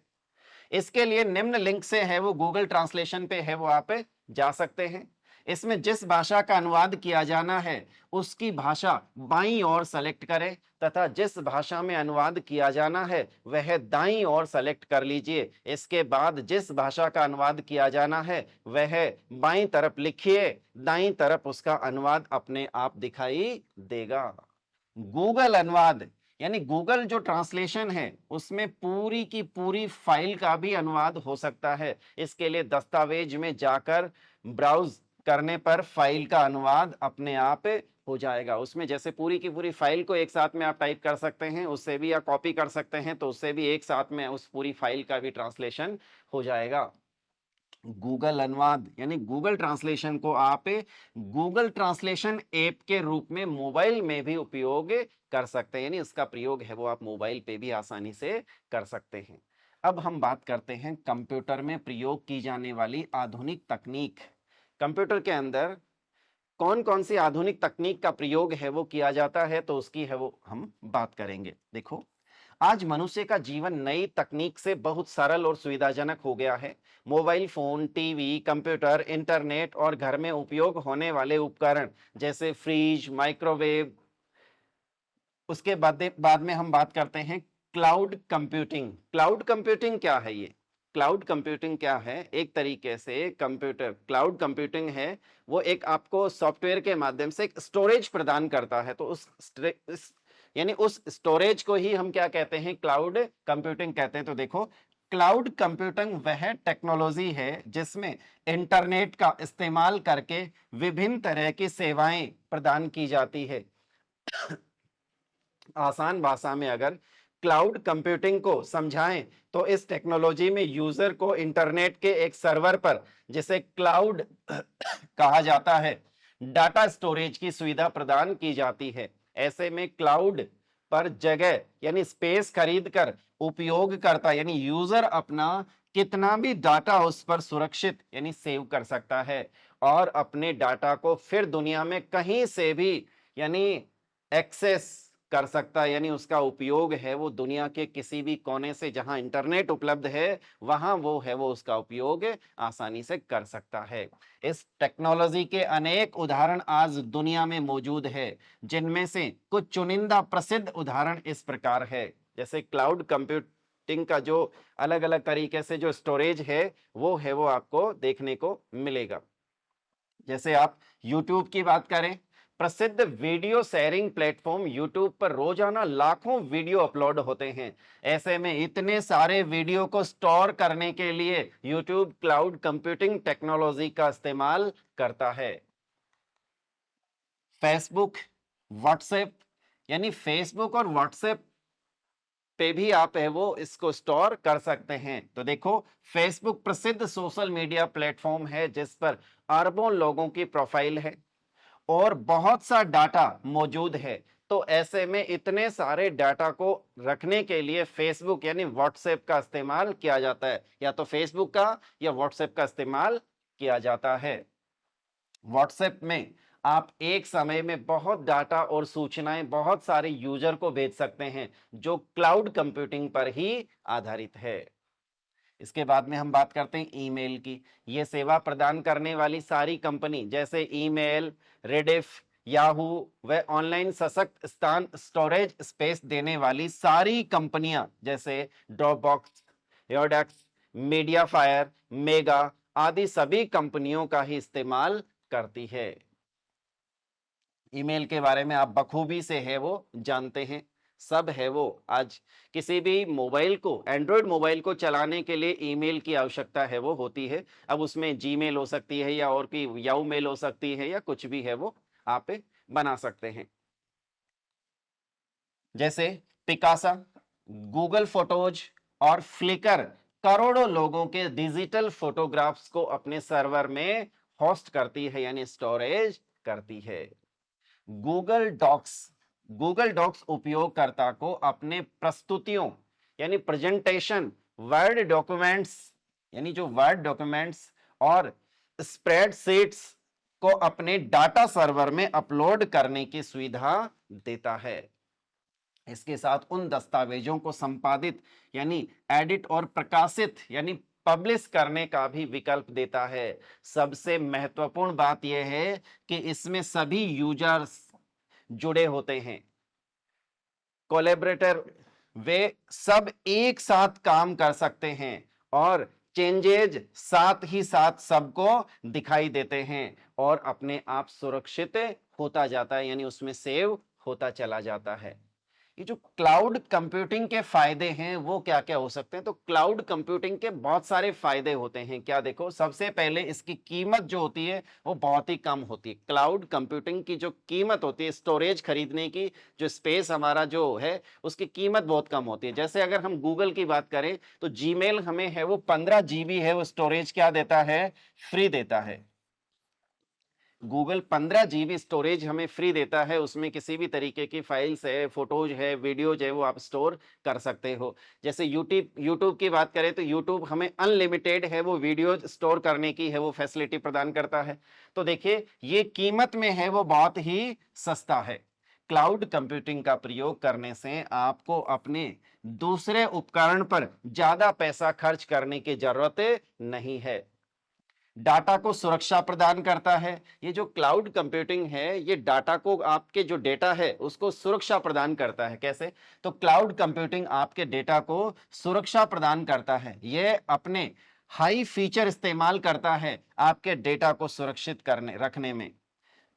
इसके लिए निम्न लिंक से है वो गूगल ट्रांसलेशन पे है वो आप जा सकते हैं। इसमें जिस भाषा का अनुवाद किया जाना है उसकी भाषा बाईं ओर सेलेक्ट करें तथा जिस भाषा में अनुवाद किया जाना है वह दाईं ओर सेलेक्ट कर लीजिए। इसके बाद जिस भाषा का अनुवाद किया जाना है वह बाईं तरफ लिखिए, दाईं तरफ उसका अनुवाद अपने आप दिखाई देगा। गूगल अनुवाद यानी गूगल जो ट्रांसलेशन है उसमें पूरी की पूरी फाइल का भी अनुवाद हो सकता है। इसके लिए दस्तावेज में जाकर ब्राउज करने पर फाइल का अनुवाद अपने आप हो जाएगा। उसमें जैसे पूरी की पूरी फाइल को एक साथ में आप टाइप कर सकते हैं, उससे भी या कॉपी कर सकते हैं, तो उससे भी एक साथ में उस पूरी फाइल का भी ट्रांसलेशन हो जाएगा। गूगल अनुवाद यानी गूगल ट्रांसलेशन को आप गूगल ट्रांसलेशन ऐप के रूप में मोबाइल में भी उपयोग कर सकते हैं, यानी इसका प्रयोग है वो आप मोबाइल पे भी आसानी से कर सकते हैं। अब हम बात करते हैं कंप्यूटर में प्रयोग की जाने वाली आधुनिक तकनीक। कंप्यूटर के अंदर कौन कौन सी आधुनिक तकनीक का प्रयोग है वो किया जाता है, तो उसकी है वो हम बात करेंगे। देखो, आज मनुष्य का जीवन नई तकनीक से बहुत सरल और सुविधाजनक हो गया है। Mobile phone, TV, computer, internet और घर में उपयोग होने वाले उपकरण जैसे फ्रिज, माइक्रोवेव। उसके बाद में हम बात करते हैं क्लाउड कंप्यूटिंग। क्लाउड कंप्यूटिंग क्या है, ये क्लाउड कंप्यूटिंग क्या है, एक तरीके से कंप्यूटर क्लाउड कंप्यूटिंग है वो एक आपको सॉफ्टवेयर के माध्यम से एक स्टोरेज प्रदान करता है। तो यानी उस स्टोरेज को ही हम क्या कहते हैं, क्लाउड कंप्यूटिंग कहते हैं। तो देखो, क्लाउड कंप्यूटिंग वह टेक्नोलॉजी है जिसमें इंटरनेट का इस्तेमाल करके विभिन्न तरह की सेवाएं प्रदान की जाती है। आसान भाषा में अगर क्लाउड कंप्यूटिंग को समझाएं तो इस टेक्नोलॉजी में यूजर को इंटरनेट के एक सर्वर पर, जिसे क्लाउड कहा जाता है, डाटा स्टोरेज की सुविधा प्रदान की जाती है। ऐसे में क्लाउड पर जगह यानी स्पेस खरीद कर उपयोगकर्ता यानी यूजर अपना कितना भी डाटा उस पर सुरक्षित यानी सेव कर सकता है और अपने डाटा को फिर दुनिया में कहीं से भी यानी एक्सेस कर सकता है, यानी उसका उपयोग है वो दुनिया के किसी भी कोने से जहां इंटरनेट उपलब्ध है वहां वो उसका उपयोग आसानी से कर सकता है। इस टेक्नोलॉजी के अनेक उदाहरण आज दुनिया में मौजूद है, जिनमें से कुछ चुनिंदा प्रसिद्ध उदाहरण इस प्रकार है। जैसे क्लाउड कंप्यूटिंग का जो अलग अलग तरीके से जो स्टोरेज है वो आपको देखने को मिलेगा। जैसे आप YouTube की बात करें, प्रसिद्ध वीडियो शेयरिंग प्लेटफॉर्म YouTube पर रोजाना लाखों वीडियो अपलोड होते हैं। ऐसे में इतने सारे वीडियो को स्टोर करने के लिए YouTube क्लाउड कंप्यूटिंग टेक्नोलॉजी का इस्तेमाल करता है। फेसबुक, व्हाट्सएप यानी फेसबुक और व्हाट्सएप पे भी आप वो इसको स्टोर कर सकते हैं। तो देखो, फेसबुक प्रसिद्ध सोशल मीडिया प्लेटफॉर्म है जिस पर अरबों लोगों की प्रोफाइल है और बहुत सा डाटा मौजूद है। तो ऐसे में इतने सारे डाटा को रखने के लिए फेसबुक यानी व्हाट्सएप का इस्तेमाल किया जाता है, या तो फेसबुक का या व्हाट्सएप का इस्तेमाल किया जाता है। व्हाट्सएप में आप एक समय में बहुत डाटा और सूचनाएं बहुत सारे यूजर को भेज सकते हैं, जो क्लाउड कंप्यूटिंग पर ही आधारित है। इसके बाद में हम बात करते हैं ईमेल की। ये सेवा प्रदान करने वाली सारी कंपनी जैसे ईमेल, रेडिफ, याहू व ऑनलाइन सशक्त स्थान स्टोरेज स्पेस देने वाली सारी कंपनियां जैसे ड्रॉपबॉक्स, योरडक्स, मीडियाफायर, मेगा आदि सभी कंपनियों का ही इस्तेमाल करती है। ईमेल के बारे में आप बखूबी से है वो जानते हैं, सब है वो। आज किसी भी मोबाइल को, एंड्रॉयड मोबाइल को चलाने के लिए ईमेल की आवश्यकता है वो होती है। अब उसमें जीमेल हो सकती है या और कोई याहू मेल हो सकती है या कुछ भी है वो आप बना सकते हैं। जैसे पिकासा, गूगल फोटोज और फ्लिकर करोड़ों लोगों के डिजिटल फोटोग्राफ्स को अपने सर्वर में होस्ट करती है यानी स्टोरेज करती है। गूगल डॉक्स उपयोगकर्ता को अपने प्रस्तुतियों यानी प्रेजेंटेशन, वर्ड डॉक्यूमेंट्स यानी जो वर्ड डॉक्यूमेंट्स और स्प्रेडशीट्स को अपने डाटा सर्वर में अपलोड करने की सुविधा देता है। इसके साथ उन दस्तावेजों को संपादित यानी एडिट और प्रकाशित यानी पब्लिश करने का भी विकल्प देता है। सबसे महत्वपूर्ण बात यह है कि इसमें सभी यूजर्स जुड़े होते हैं, कोलैबोरेटर, वे सब एक साथ काम कर सकते हैं और चेंजेज साथ ही साथ सबको दिखाई देते हैं और अपने आप सुरक्षित होता जाता है, यानी उसमें सेव होता चला जाता है। ये जो क्लाउड कंप्यूटिंग के फायदे हैं वो क्या क्या हो सकते हैं? तो क्लाउड कंप्यूटिंग के बहुत सारे फायदे होते हैं। क्या देखो, सबसे पहले इसकी कीमत जो होती है वो बहुत ही कम होती है। क्लाउड कंप्यूटिंग की जो कीमत होती है, स्टोरेज खरीदने की जो स्पेस हमारा जो है उसकी कीमत बहुत कम होती है। जैसे अगर हम गूगल की बात करें तो जीमेल हमें है वो 15 GB है वो स्टोरेज क्या देता है? फ्री देता है। गूगल 15 GB स्टोरेज हमें फ्री देता है, उसमें किसी भी तरीके की फाइल्स है, फोटोज है, वीडियोज है वो आप स्टोर कर सकते हो। जैसे यूट्यूब की बात करें तो यूट्यूब हमें अनलिमिटेड है वो वीडियोज स्टोर करने की है वो फैसिलिटी प्रदान करता है। तो देखिए, ये कीमत में है वो बहुत ही सस्ता है। क्लाउड कंप्यूटिंग का प्रयोग करने से आपको अपने दूसरे उपकरण पर ज्यादा पैसा खर्च करने की जरूरत नहीं है। डाटा को सुरक्षा प्रदान करता है। ये जो क्लाउड कंप्यूटिंग है ये डाटा को, आपके जो डेटा है उसको सुरक्षा प्रदान करता है। कैसे? तो क्लाउड कंप्यूटिंग आपके डेटा को सुरक्षा प्रदान करता है। ये अपने हाई फीचर इस्तेमाल करता है आपके डेटा को सुरक्षित करने रखने में।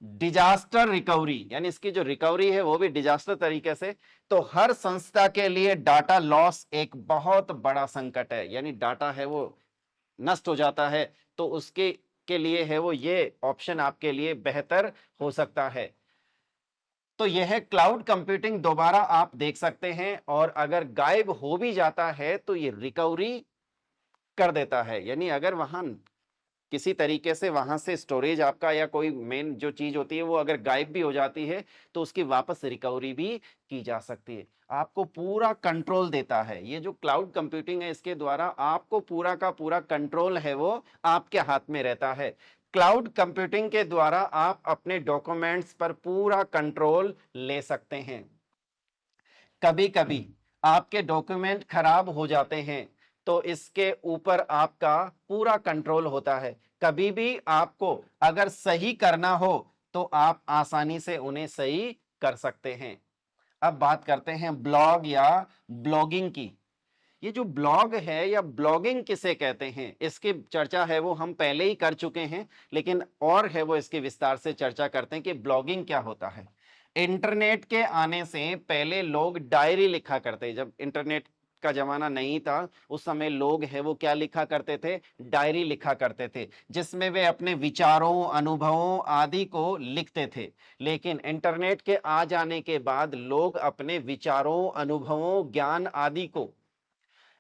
डिजास्टर रिकवरी यानी इसकी जो रिकवरी है वो भी डिजास्टर तरीके से। तो हर संस्था के लिए डाटा लॉस एक बहुत बड़ा संकट है, यानी डाटा है वो नष्ट हो जाता है तो उसके के लिए है वो ये ऑप्शन आपके लिए बेहतर हो सकता है। तो यह है क्लाउड कंप्यूटिंग, दोबारा आप देख सकते हैं और अगर गायब हो भी जाता है तो ये रिकवरी कर देता है। यानी अगर वहां किसी तरीके से वहां से स्टोरेज आपका या कोई मेन जो चीज होती है वो अगर गायब भी हो जाती है तो उसकी वापस रिकवरी भी की जा सकती है। आपको पूरा कंट्रोल देता है। ये जो क्लाउड कंप्यूटिंग है इसके द्वारा आपको पूरा का पूरा कंट्रोल है वो आपके हाथ में रहता है। क्लाउड कंप्यूटिंग के द्वारा आप अपने डॉक्यूमेंट्स पर पूरा कंट्रोल ले सकते हैं। कभी कभी आपके डॉक्यूमेंट खराब हो जाते हैं तो इसके ऊपर आपका पूरा कंट्रोल होता है। कभी भी आपको अगर सही करना हो तो आप आसानी से उन्हें सही कर सकते हैं। अब बात करते हैं ब्लॉग या ब्लॉगिंग की। ये जो ब्लॉग है या ब्लॉगिंग किसे कहते हैं इसकी चर्चा है वो हम पहले ही कर चुके हैं, लेकिन और है वो इसकी विस्तार से चर्चा करते हैं कि ब्लॉगिंग क्या होता है। इंटरनेट के आने से पहले लोग डायरी लिखा करते, जब इंटरनेट का जमाना नहीं था उस समय लोग है वो क्या लिखा करते थे, डायरी लिखा करते थे, जिसमें वे अपने विचारों अनुभवों आदि को लिखते थे। लेकिन इंटरनेट के आ जाने के बाद लोग अपने विचारों अनुभवों ज्ञान आदि को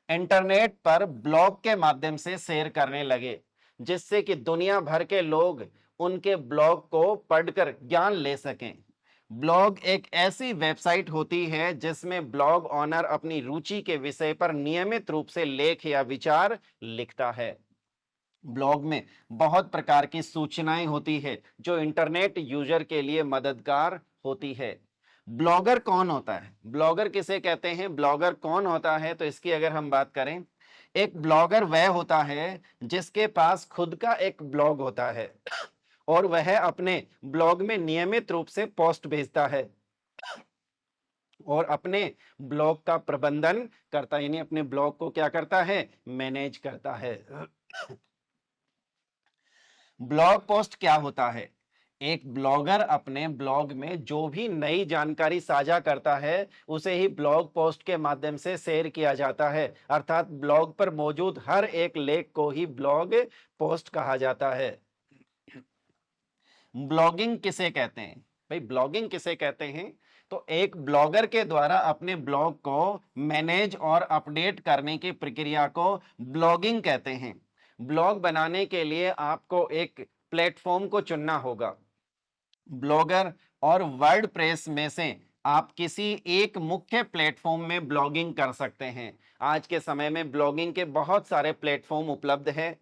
इंटरनेट पर ब्लॉग के माध्यम से शेयर करने लगे, जिससे कि दुनिया भर के लोग उनके ब्लॉग को पढ़कर ज्ञान ले सकें। ब्लॉग एक ऐसी वेबसाइट होती है जिसमें ब्लॉग ओनर अपनी रुचि के विषय पर नियमित रूप से लेख या विचार लिखता है। ब्लॉग में बहुत प्रकार की सूचनाएं होती है जो इंटरनेट यूजर के लिए मददगार होती है। ब्लॉगर कौन होता है, ब्लॉगर किसे कहते हैं, ब्लॉगर कौन होता है, तो इसकी अगर हम बात करें, एक ब्लॉगर वह होता है जिसके पास खुद का एक ब्लॉग होता है और वह अपने ब्लॉग में नियमित रूप से पोस्ट भेजता है और अपने ब्लॉग का प्रबंधन करता है, यानी अपने ब्लॉग को क्या करता है, मैनेज करता है। ब्लॉग पोस्ट क्या होता है, एक ब्लॉगर अपने ब्लॉग में जो भी नई जानकारी साझा करता है उसे ही ब्लॉग पोस्ट के माध्यम से शेयर किया जाता है। अर्थात ब्लॉग पर मौजूद हर एक लेख को ही ब्लॉग पोस्ट कहा जाता है। ब्लॉगिंग किसे कहते हैं भाई, ब्लॉगिंग किसे कहते हैं, तो एक ब्लॉगर के द्वारा अपने ब्लॉग को मैनेज और अपडेट करने की प्रक्रिया को ब्लॉगिंग कहते हैं। ब्लॉग बनाने के लिए आपको एक प्लेटफॉर्म को चुनना होगा। ब्लॉगर और वर्डप्रेस में से आप किसी एक मुख्य प्लेटफॉर्म में ब्लॉगिंग कर सकते हैं। आज के समय में ब्लॉगिंग के बहुत सारे प्लेटफॉर्म उपलब्ध हैं।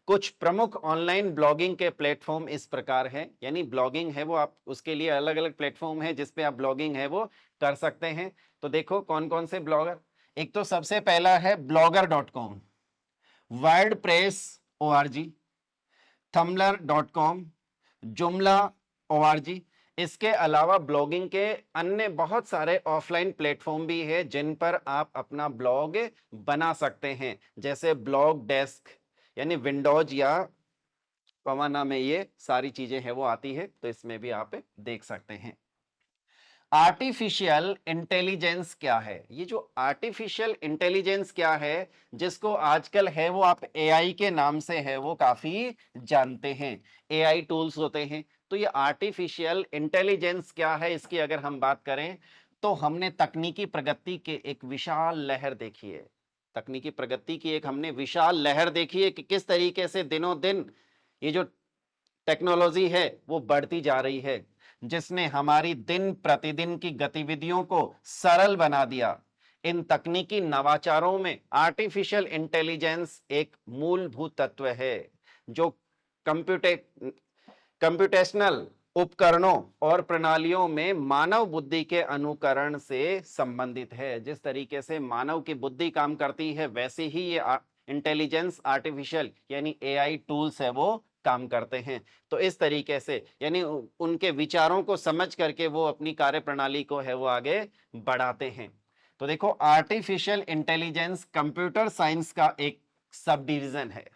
कुछ प्रमुख ऑनलाइन ब्लॉगिंग के प्लेटफॉर्म इस प्रकार है, यानी ब्लॉगिंग है वो आप उसके लिए अलग अलग प्लेटफॉर्म है जिस पे आप ब्लॉगिंग है वो कर सकते हैं। तो देखो कौन कौन से ब्लॉगर, एक तो सबसे पहला है blogger.com, wordpress.org, tumblr.com, joomla.org। इसके अलावा ब्लॉगिंग के अन्य बहुत सारे ऑफलाइन प्लेटफॉर्म भी है जिन पर आप अपना ब्लॉग बना सकते हैं, जैसे ब्लॉग डेस्क, यानी विंडोज या पवाना में ये सारी चीजें हैं वो आती है, तो इसमें भी आप देख सकते हैं। आर्टिफिशियल इंटेलिजेंस क्या है, ये जो आर्टिफिशियल इंटेलिजेंस क्या है जिसको आजकल है वो आप एआई के नाम से है वो काफी जानते हैं, एआई टूल्स होते हैं। तो ये आर्टिफिशियल इंटेलिजेंस क्या है इसकी अगर हम बात करें तो हमने तकनीकी प्रगति के एक विशाल लहर देखी है, तकनीकी प्रगति की एक हमने विशाल लहर देखी है कि किस तरीके से दिनों दिन ये जो टेक्नोलॉजी है वो बढ़ती जा रही है, जिसने हमारी दिन प्रतिदिन की गतिविधियों को सरल बना दिया। इन तकनीकी नवाचारों में आर्टिफिशियल इंटेलिजेंस एक मूलभूत तत्व है जो कंप्यूटेशनल उपकरणों और प्रणालियों में मानव बुद्धि के अनुकरण से संबंधित है। जिस तरीके से मानव की बुद्धि काम करती है वैसे ही ये इंटेलिजेंस आर्टिफिशियल यानी एआई टूल्स है वो काम करते हैं। तो इस तरीके से यानी उनके विचारों को समझ करके वो अपनी कार्य प्रणाली को है वो आगे बढ़ाते हैं। तो देखो आर्टिफिशियल इंटेलिजेंस कंप्यूटर साइंस का एक सब डिवीजन है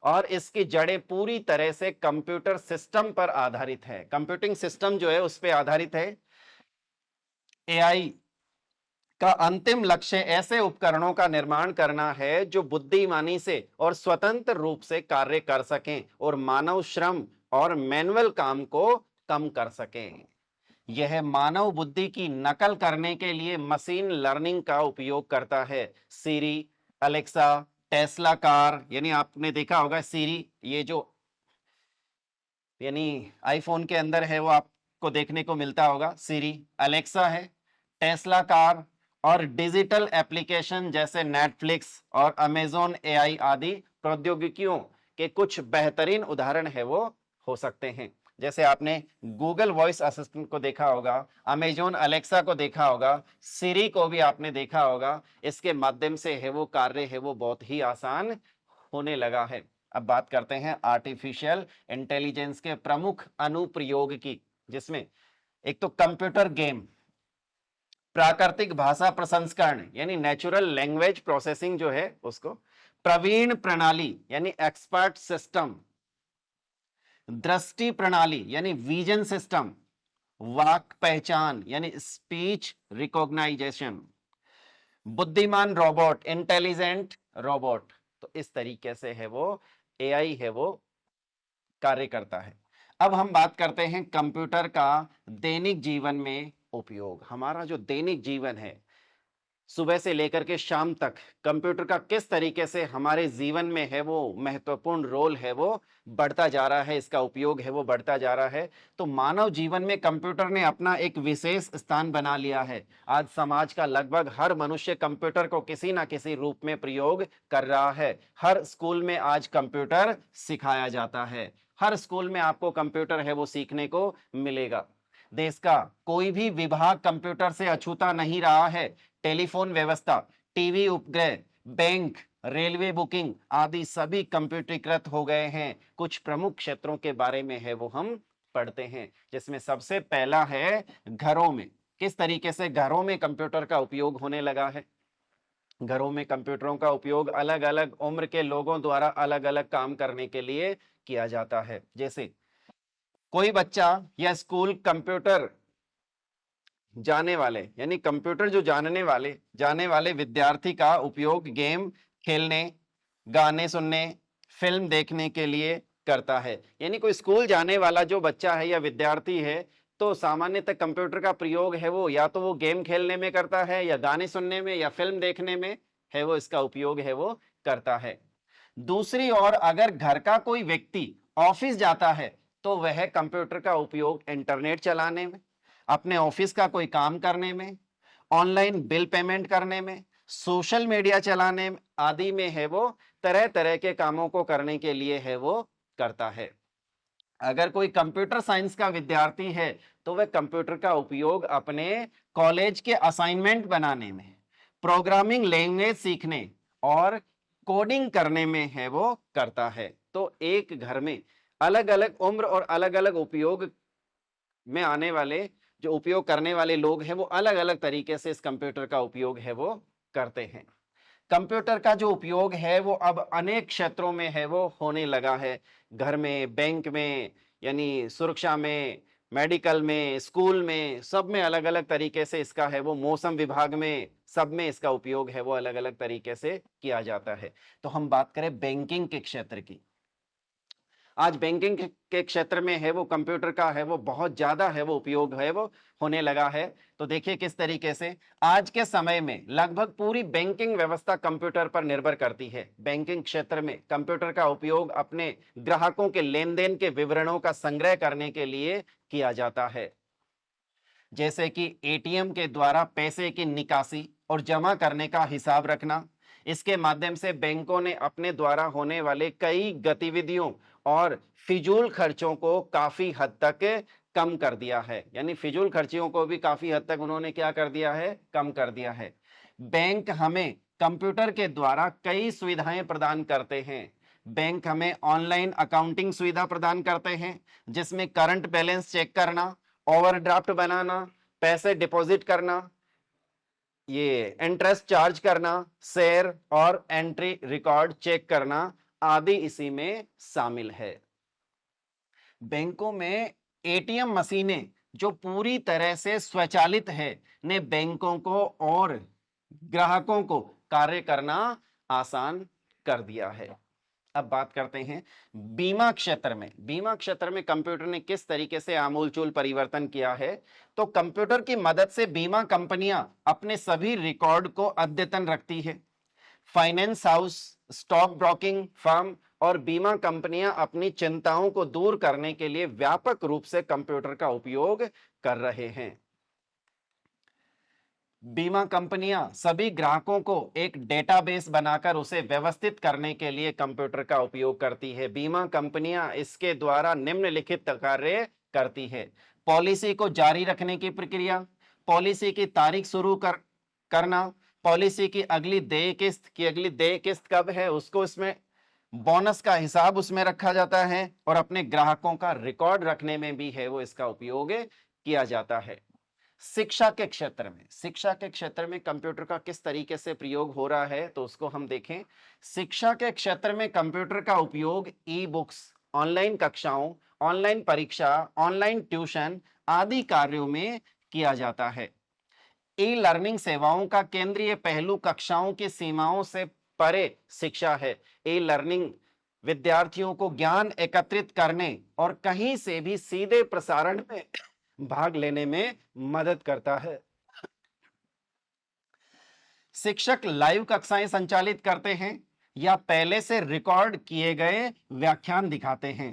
और इसकी जड़ें पूरी तरह से कंप्यूटर सिस्टम पर आधारित है। कंप्यूटिंग सिस्टम जो है उस पर आधारित है। एआई का अंतिम लक्ष्य ऐसे उपकरणों का निर्माण करना है जो बुद्धिमानी से और स्वतंत्र रूप से कार्य कर सकें और मानव श्रम और मैनुअल काम को कम कर सकें। यह मानव बुद्धि की नकल करने के लिए मशीन लर्निंग का उपयोग करता है। सीरी, अलेक्सा, टेस्ला कार, यानी आपने देखा होगा सीरी, ये जो यानी आईफोन के अंदर है वो आपको देखने को मिलता होगा, सीरी, अलेक्सा है, टेस्ला कार और डिजिटल एप्लीकेशन जैसे नेटफ्लिक्स और अमेजोन एआई आदि प्रौद्योगिकियों के कुछ बेहतरीन उदाहरण है वो हो सकते हैं। जैसे आपने गूगल वॉइस असिस्टेंट को देखा होगा, अमेजोन अलेक्सा को देखा होगा, सिरी को भी आपने देखा होगा। इसके माध्यम से है वो कार्य है वो बहुत ही आसान होने लगा है। अब बात करते हैं आर्टिफिशियल इंटेलिजेंस के प्रमुख अनुप्रयोग की, जिसमें एक तो कंप्यूटर गेम, प्राकृतिक भाषा प्रसंस्करण यानी नेचुरल लैंग्वेज प्रोसेसिंग जो है उसको, प्रवीण प्रणाली यानी एक्सपर्ट सिस्टम, दृष्टि प्रणाली यानी विजन सिस्टम, वाक पहचान यानी स्पीच रिकॉग्नाइजेशन, बुद्धिमान रोबोट इंटेलिजेंट रोबोट। तो इस तरीके से है वो एआई है वो कार्य करता है। अब हम बात करते हैं कंप्यूटर का दैनिक जीवन में उपयोग। हमारा जो दैनिक जीवन है, सुबह से लेकर के शाम तक कंप्यूटर का किस तरीके से हमारे जीवन में है वो महत्वपूर्ण रोल है वो बढ़ता जा रहा है, इसका उपयोग है वो बढ़ता जा रहा है। तो मानव जीवन में कंप्यूटर ने अपना एक विशेष स्थान बना लिया है। आज समाज का लगभग हर मनुष्य कंप्यूटर को किसी ना किसी रूप में प्रयोग कर रहा है। हर स्कूल में आज कंप्यूटर सिखाया जाता है, हर स्कूल में आपको कंप्यूटर है वो सीखने को मिलेगा। देश का कोई भी विभाग कंप्यूटर से अछूता नहीं रहा है। टेलीफोन व्यवस्था, टीवी उपग्रह, बैंक, रेलवे बुकिंग आदि सभी कंप्यूटरीकृत हो गए हैं। कुछ प्रमुख क्षेत्रों के बारे में है वो हम पढ़ते हैं, जिसमें सबसे पहला है घरों में। किस तरीके से घरों में कंप्यूटर का उपयोग होने लगा है। घरों में कंप्यूटरों का उपयोग अलग अलग उम्र के लोगों द्वारा अलग अलग काम करने के लिए किया जाता है। जैसे कोई बच्चा या स्कूल कंप्यूटर जाने वाले यानी कंप्यूटर जो जाने वाले विद्यार्थी का उपयोग गेम खेलने, गाने सुनने, फिल्म देखने के लिए करता है। यानी कोई स्कूल जाने वाला जो बच्चा है या विद्यार्थी है, तो सामान्यतः कंप्यूटर का प्रयोग है वो या तो वो गेम खेलने में करता है, या गाने सुनने में, या फिल्म देखने में है वो इसका उपयोग है वो करता है। दूसरी ओर अगर घर का कोई व्यक्ति ऑफिस जाता है, तो वह कंप्यूटर का उपयोग इंटरनेट चलाने में, अपने ऑफिस का कोई काम करने में, ऑनलाइन बिल पेमेंट करने में, सोशल मीडिया चलाने आदि में है वो तरह तरह के कामों को करने के लिए है वो करता है। अगर कोई कंप्यूटर साइंस का विद्यार्थी है, तो वह कंप्यूटर का उपयोग अपने कॉलेज के असाइनमेंट बनाने में, प्रोग्रामिंग लैंग्वेज सीखने और कोडिंग करने में है वो करता है। तो एक घर में अलग अलग उम्र और अलग अलग उपयोग में आने वाले जो उपयोग करने वाले लोग हैं, वो अलग अलग तरीके से इस कंप्यूटर का उपयोग है वो करते हैं। कंप्यूटर का जो उपयोग है वो अब अनेक क्षेत्रों में है वो होने लगा है। घर में, बैंक में, यानी सुरक्षा में, मेडिकल में, स्कूल में, सब में अलग अलग तरीके से इसका है वो, मौसम विभाग में, सब में इसका उपयोग है वो अलग अलग तरीके से किया जाता है। तो हम बात करें बैंकिंग के क्षेत्र की। आज बैंकिंग के क्षेत्र में है वो कंप्यूटर का है वो बहुत ज्यादा है वो उपयोग है वो होने लगा है। तो देखिए किस तरीके से आज के समय में लगभग पूरी बैंकिंग व्यवस्था कंप्यूटर पर निर्भर करती है। बैंकिंग क्षेत्र में कंप्यूटर का उपयोग अपने ग्राहकों के लेन देन के विवरणों का संग्रह करने के लिए किया जाता है। जैसे कि एटीएम के द्वारा पैसे की निकासी और जमा करने का हिसाब रखना। इसके माध्यम से बैंकों ने अपने द्वारा होने वाले कई गतिविधियों और फिजूल खर्चों को काफी हद तक कम कर दिया है। यानी फिजूल खर्चियों को भी काफी हद तक उन्होंने क्या कर दिया है, कम कर दिया है। बैंक हमें कंप्यूटर के द्वारा कई सुविधाएं प्रदान करते हैं। बैंक हमें ऑनलाइन अकाउंटिंग सुविधा प्रदान करते हैं, जिसमें करंट बैलेंस चेक करना, ओवरड्राफ्ट बनाना, पैसे डिपॉजिट करना, ये इंटरेस्ट चार्ज करना, शेयर और एंट्री रिकॉर्ड चेक करना आदि इसी में शामिल है। बैंकों में एटीएम मशीनें जो पूरी तरह से स्वचालित है, ने बैंकों को और ग्राहकों को कार्य करना आसान कर दिया है। अब बात करते हैं बीमा क्षेत्र में। बीमा क्षेत्र में कंप्यूटर ने किस तरीके से आमूलचूल परिवर्तन किया है। तो कंप्यूटर की मदद से बीमा कंपनियां अपने सभी रिकॉर्ड को अद्यतन रखती है। Finance house, stock broking firm और बीमा कंपनियां अपनी चिंताओं को दूर करने के लिए व्यापक रूप से कंप्यूटर का उपयोग कर रहे हैं। बीमा कंपनियां सभी ग्राहकों को एक डेटाबेस बनाकर उसे व्यवस्थित करने के लिए कंप्यूटर का उपयोग करती है। बीमा कंपनियां इसके द्वारा निम्नलिखित कार्य करती है: पॉलिसी को जारी रखने की प्रक्रिया, पॉलिसी की तारीख शुरू करना, पॉलिसी की अगली देय किस्त कब है उसको इसमें बोनस का हिसाब उसमें रखा जाता है, और अपने ग्राहकों का रिकॉर्ड रखने में भी है वो इसका उपयोग किया जाता है। शिक्षा के क्षेत्र में कंप्यूटर का किस तरीके से प्रयोग हो रहा है तो उसको हम देखें। शिक्षा के क्षेत्र में कंप्यूटर का उपयोग ई बुक्स, ऑनलाइन कक्षाओं, ऑनलाइन परीक्षा, ऑनलाइन ट्यूशन आदि कार्यों में किया जाता है। ई लर्निंग सेवाओं का केंद्रीय पहलू कक्षाओं की सीमाओं से परे शिक्षा है। ई लर्निंग विद्यार्थियों को ज्ञान एकत्रित करने और कहीं से भी सीधे प्रसारण में भाग लेने में मदद करता है। शिक्षक लाइव कक्षाएं संचालित करते हैं या पहले से रिकॉर्ड किए गए व्याख्यान दिखाते हैं।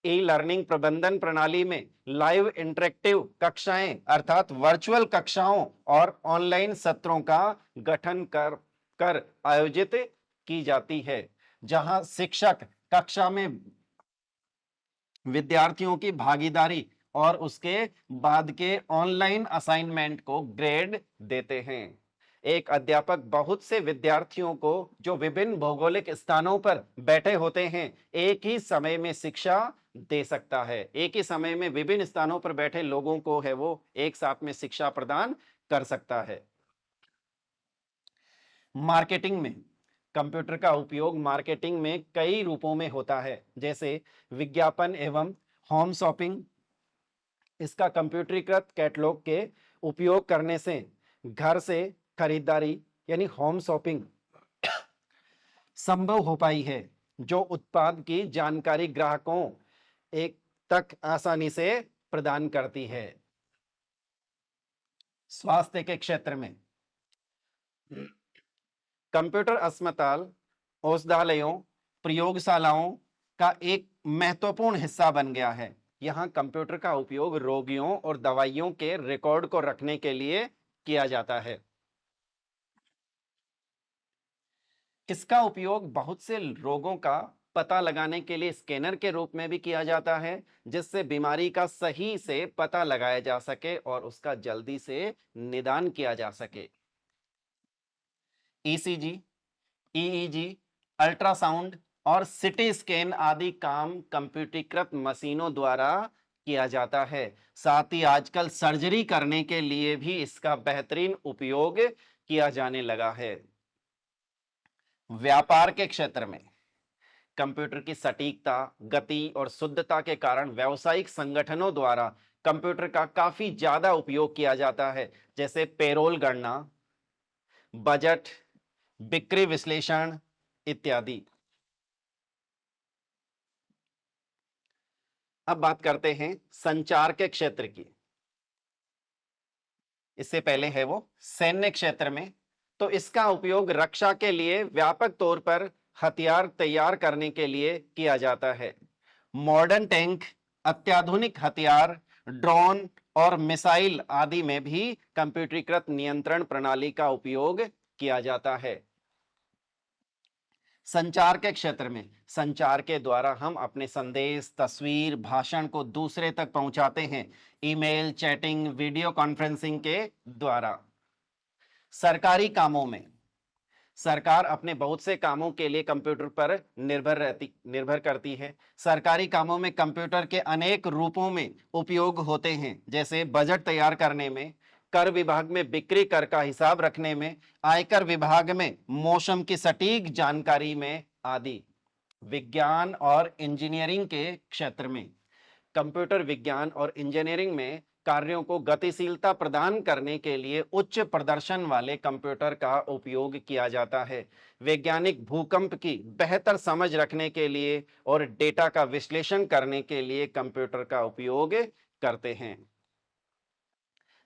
ई लर्निंग प्रबंधन प्रणाली में लाइव इंटरेक्टिव कक्षाएं अर्थात वर्चुअल कक्षाओं और ऑनलाइन सत्रों का गठन कर आयोजित की जाती है, जहां शिक्षक कक्षा में विद्यार्थियों की भागीदारी और उसके बाद के ऑनलाइन असाइनमेंट को ग्रेड देते हैं। एक अध्यापक बहुत से विद्यार्थियों को जो विभिन्न भौगोलिक स्थानों पर बैठे होते हैं एक ही समय में शिक्षा दे सकता है। एक ही समय में विभिन्न स्थानों पर बैठे लोगों को है वो एक साथ में शिक्षा प्रदान कर सकता है। मार्केटिंग में कंप्यूटर का उपयोग मार्केटिंग में कई रूपों में होता है, जैसे विज्ञापन एवं होम शॉपिंग। इसका कंप्यूटरीकृत कैटलॉग के उपयोग करने से घर से खरीदारी यानी होम शॉपिंग संभव हो पाई है, जो उत्पाद की जानकारी ग्राहकों एक तक आसानी से प्रदान करती है। स्वास्थ्य के क्षेत्र में कंप्यूटर अस्पताल, औषधालयों, प्रयोगशालाओं का एक महत्वपूर्ण हिस्सा बन गया है। यहां कंप्यूटर का उपयोग रोगियों और दवाइयों के रिकॉर्ड को रखने के लिए किया जाता है। इसका उपयोग बहुत से रोगों का पता लगाने के लिए स्कैनर के रूप में भी किया जाता है, जिससे बीमारी का सही से पता लगाया जा सके और उसका जल्दी से निदान किया जा सके। ईसीजी, ईईजी, अल्ट्रासाउंड और सिटी स्कैन आदि काम कंप्यूटरीकृत मशीनों द्वारा किया जाता है। साथ ही आजकल सर्जरी करने के लिए भी इसका बेहतरीन उपयोग किया जाने लगा है। व्यापार के क्षेत्र में कंप्यूटर की सटीकता, गति और शुद्धता के कारण व्यावसायिक संगठनों द्वारा कंप्यूटर का काफी ज्यादा उपयोग किया जाता है, जैसे पेरोल गणना, बजट, बिक्री विश्लेषण इत्यादि। अब बात करते हैं संचार के क्षेत्र की। इससे पहले है वो सैन्य क्षेत्र में, तो इसका उपयोग रक्षा के लिए व्यापक तौर पर हथियार तैयार करने के लिए किया जाता है। मॉडर्न टैंक, अत्याधुनिक हथियार, ड्रोन और मिसाइल आदि में भी कंप्यूटरीकृत नियंत्रण प्रणाली का उपयोग किया जाता है। संचार के क्षेत्र में संचार के द्वारा हम अपने संदेश, तस्वीर, भाषण को दूसरे तक पहुंचाते हैं, ईमेल, चैटिंग, वीडियो कॉन्फ्रेंसिंग के द्वारा। सरकारी कामों में सरकार अपने बहुत से कामों के लिए कंप्यूटर पर निर्भर करती है। सरकारी कामों में कंप्यूटर के अनेक रूपों में उपयोग होते हैं, जैसे बजट तैयार करने में, कर विभाग में बिक्री कर का हिसाब रखने में, आयकर विभाग में मौसम की सटीक जानकारी में आदि। विज्ञान और इंजीनियरिंग के क्षेत्र में कंप्यूटर विज्ञान और इंजीनियरिंग में कार्यों को गतिशीलता प्रदान करने के लिए उच्च प्रदर्शन वाले कंप्यूटर का उपयोग किया जाता है। वैज्ञानिक भूकंप की बेहतर समझ रखने के लिए और डेटा का विश्लेषण करने के लिए कंप्यूटर का उपयोग करते हैं।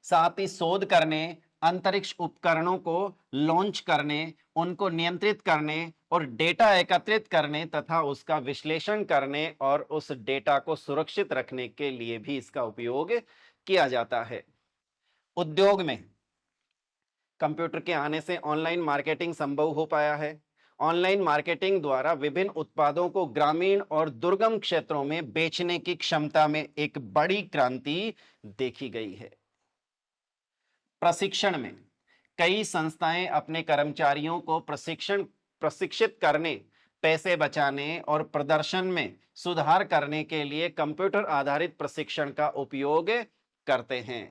साथ ही शोध करने, अंतरिक्ष उपकरणों को लॉन्च करने, उनको नियंत्रित करने और डेटा एकत्रित करने तथा उसका विश्लेषण करने और उस डेटा को सुरक्षित रखने के लिए भी इसका उपयोग किया जाता है। उद्योग में कंप्यूटर के आने से ऑनलाइन मार्केटिंग संभव हो पाया है। ऑनलाइन मार्केटिंग द्वारा विभिन्न उत्पादों को ग्रामीण और दुर्गम क्षेत्रों में बेचने की क्षमता में एक बड़ी क्रांति देखी गई है। प्रशिक्षण में कई संस्थाएं अपने कर्मचारियों को प्रशिक्षित करने, पैसे बचाने और प्रदर्शन में सुधार करने के लिए कंप्यूटर आधारित प्रशिक्षण का उपयोग करते हैं।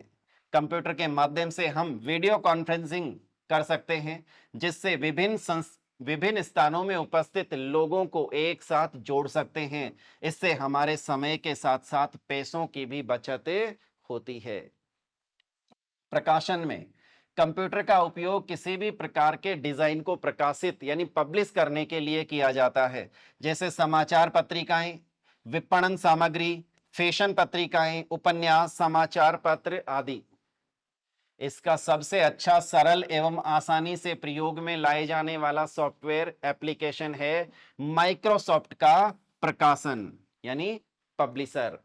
कंप्यूटर के माध्यम से हम वीडियो कॉन्फ्रेंसिंग कर सकते हैं, जिससे विभिन्न स्थानों में उपस्थित लोगों को एक साथ जोड़ सकते हैं। इससे हमारे समय के साथ साथ पैसों की भी बचत होती है। प्रकाशन में कंप्यूटर का उपयोग किसी भी प्रकार के डिजाइन को प्रकाशित यानी पब्लिश करने के लिए किया जाता है, जैसे समाचार पत्रिकाएं, विपणन सामग्री, फैशन पत्रिकाएं, उपन्यास, समाचार पत्र आदि। इसका सबसे अच्छा, सरल एवं आसानी से प्रयोग में लाए जाने वाला सॉफ्टवेयर एप्लीकेशन है माइक्रोसॉफ्ट का प्रकाशन यानी पब्लिशर।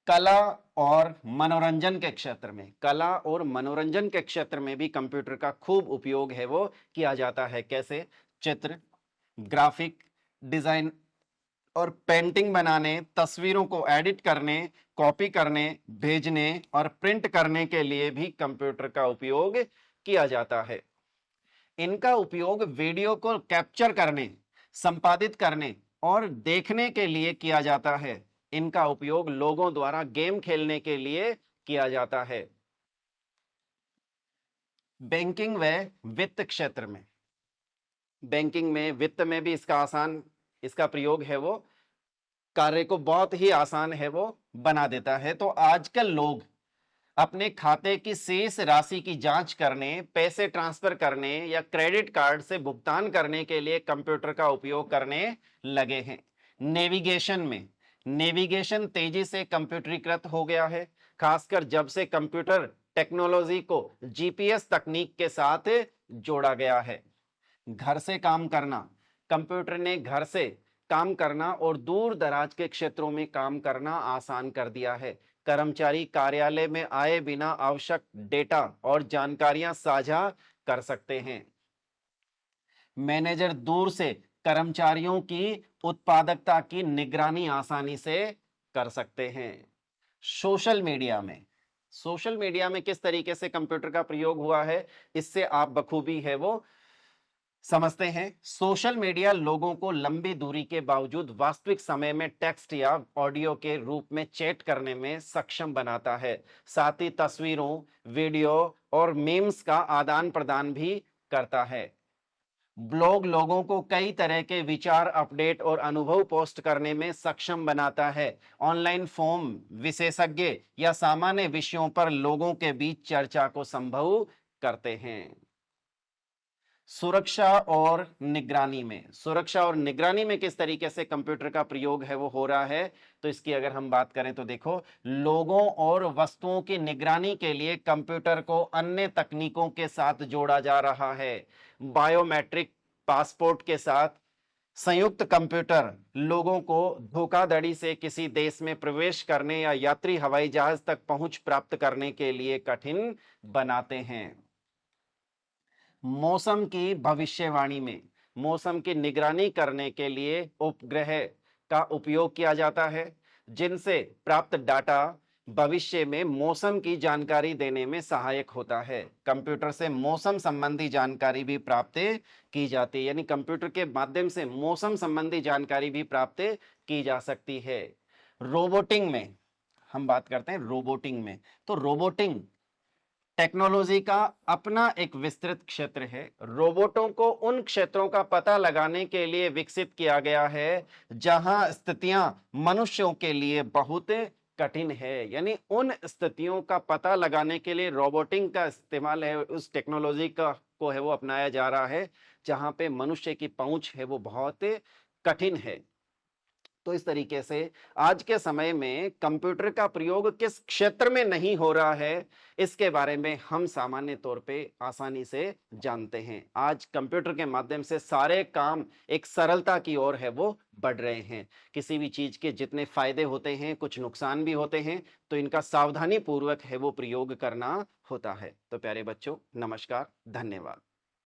कला और मनोरंजन के क्षेत्र में, कला और मनोरंजन के क्षेत्र में भी कंप्यूटर का खूब उपयोग है वो किया जाता है। कैसे? चित्र, ग्राफिक डिजाइन और पेंटिंग बनाने, तस्वीरों को एडिट करने, कॉपी करने, भेजने और प्रिंट करने के लिए भी कंप्यूटर का उपयोग किया जाता है। इनका उपयोग वीडियो को कैप्चर करने, संपादित करने और देखने के लिए किया जाता है। इनका उपयोग लोगों द्वारा गेम खेलने के लिए किया जाता है। बैंकिंग व वित्त क्षेत्र में, बैंकिंग में, वित्त में भी इसका प्रयोग है वो कार्य को बहुत ही आसान है वो बना देता है। तो आजकल लोग अपने खाते की शेष राशि की जांच करने, पैसे ट्रांसफर करने या क्रेडिट कार्ड से भुगतान करने के लिए कंप्यूटर का उपयोग करने लगे हैं। नेविगेशन में, नेविगेशन तेजी से कंप्यूटरीकृत हो गया है, खासकर जब से कंप्यूटर टेक्नोलॉजी को जीपीएस तकनीक के साथ जोड़ा गया है। घर से काम करना, कंप्यूटर ने घर से काम करना और दूर दराज के क्षेत्रों में काम करना आसान कर दिया है। कर्मचारी कार्यालय में आए बिना आवश्यक डेटा और जानकारियां साझा कर सकते हैं। मैनेजर दूर से कर्मचारियों की उत्पादकता की निगरानी आसानी से कर सकते हैं। सोशल मीडिया में, सोशल मीडिया में किस तरीके से कंप्यूटर का प्रयोग हुआ है, इससे आप बखूबी है वो समझते हैं। सोशल मीडिया लोगों को लंबी दूरी के बावजूद वास्तविक समय में टेक्स्ट या ऑडियो के रूप में चैट करने में सक्षम बनाता है। साथ ही तस्वीरों, वीडियो और मीम्स का आदान प्रदान भी करता है। ब्लॉग लोगों को कई तरह के विचार, अपडेट और अनुभव पोस्ट करने में सक्षम बनाता है। ऑनलाइन फॉर्म विशेषज्ञ या सामान्य विषयों पर लोगों के बीच चर्चा को संभव करते हैं। सुरक्षा और निगरानी में, सुरक्षा और निगरानी में किस तरीके से कंप्यूटर का प्रयोग है वो हो रहा है, तो इसकी अगर हम बात करें तो देखो, लोगों और वस्तुओं की निगरानी के लिए कंप्यूटर को अन्य तकनीकों के साथ जोड़ा जा रहा है। बायोमेट्रिक पासपोर्ट के साथ संयुक्त कंप्यूटर लोगों को धोखाधड़ी से किसी देश में प्रवेश करने या यात्री हवाई जहाज तक पहुंच प्राप्त करने के लिए कठिन बनाते हैं। मौसम की भविष्यवाणी में, मौसम की निगरानी करने के लिए उपग्रह का उपयोग किया जाता है, जिनसे प्राप्त डाटा भविष्य में मौसम की जानकारी देने में सहायक होता है। कंप्यूटर से मौसम संबंधी जानकारी भी प्राप्त की जाती है, यानी कंप्यूटर के माध्यम से मौसम संबंधी जानकारी भी प्राप्त की जा सकती है। रोबोटिंग में हम बात करते हैं, रोबोटिंग में, तो रोबोटिंग टेक्नोलॉजी का अपना एक विस्तृत क्षेत्र है। रोबोटों को उन क्षेत्रों का पता लगाने के लिए विकसित किया गया है जहां स्थितियां मनुष्यों के लिए बहुत कठिन है, यानी उन स्थितियों का पता लगाने के लिए रोबोटिंग का इस्तेमाल है, उस टेक्नोलॉजी का को है वो अपनाया जा रहा है जहां पे मनुष्य की पहुंच है वो बहुत कठिन है। तो इस तरीके से आज के समय में कंप्यूटर का प्रयोग किस क्षेत्र में नहीं हो रहा है, इसके बारे में हम सामान्य तौर पे आसानी से जानते हैं। आज कंप्यूटर के माध्यम से सारे काम एक सरलता की ओर है वो बढ़ रहे हैं। किसी भी चीज के जितने फायदे होते हैं, कुछ नुकसान भी होते हैं, तो इनका सावधानी पूर्वक है वो प्रयोग करना होता है। तो प्यारे बच्चों, नमस्कार, धन्यवाद।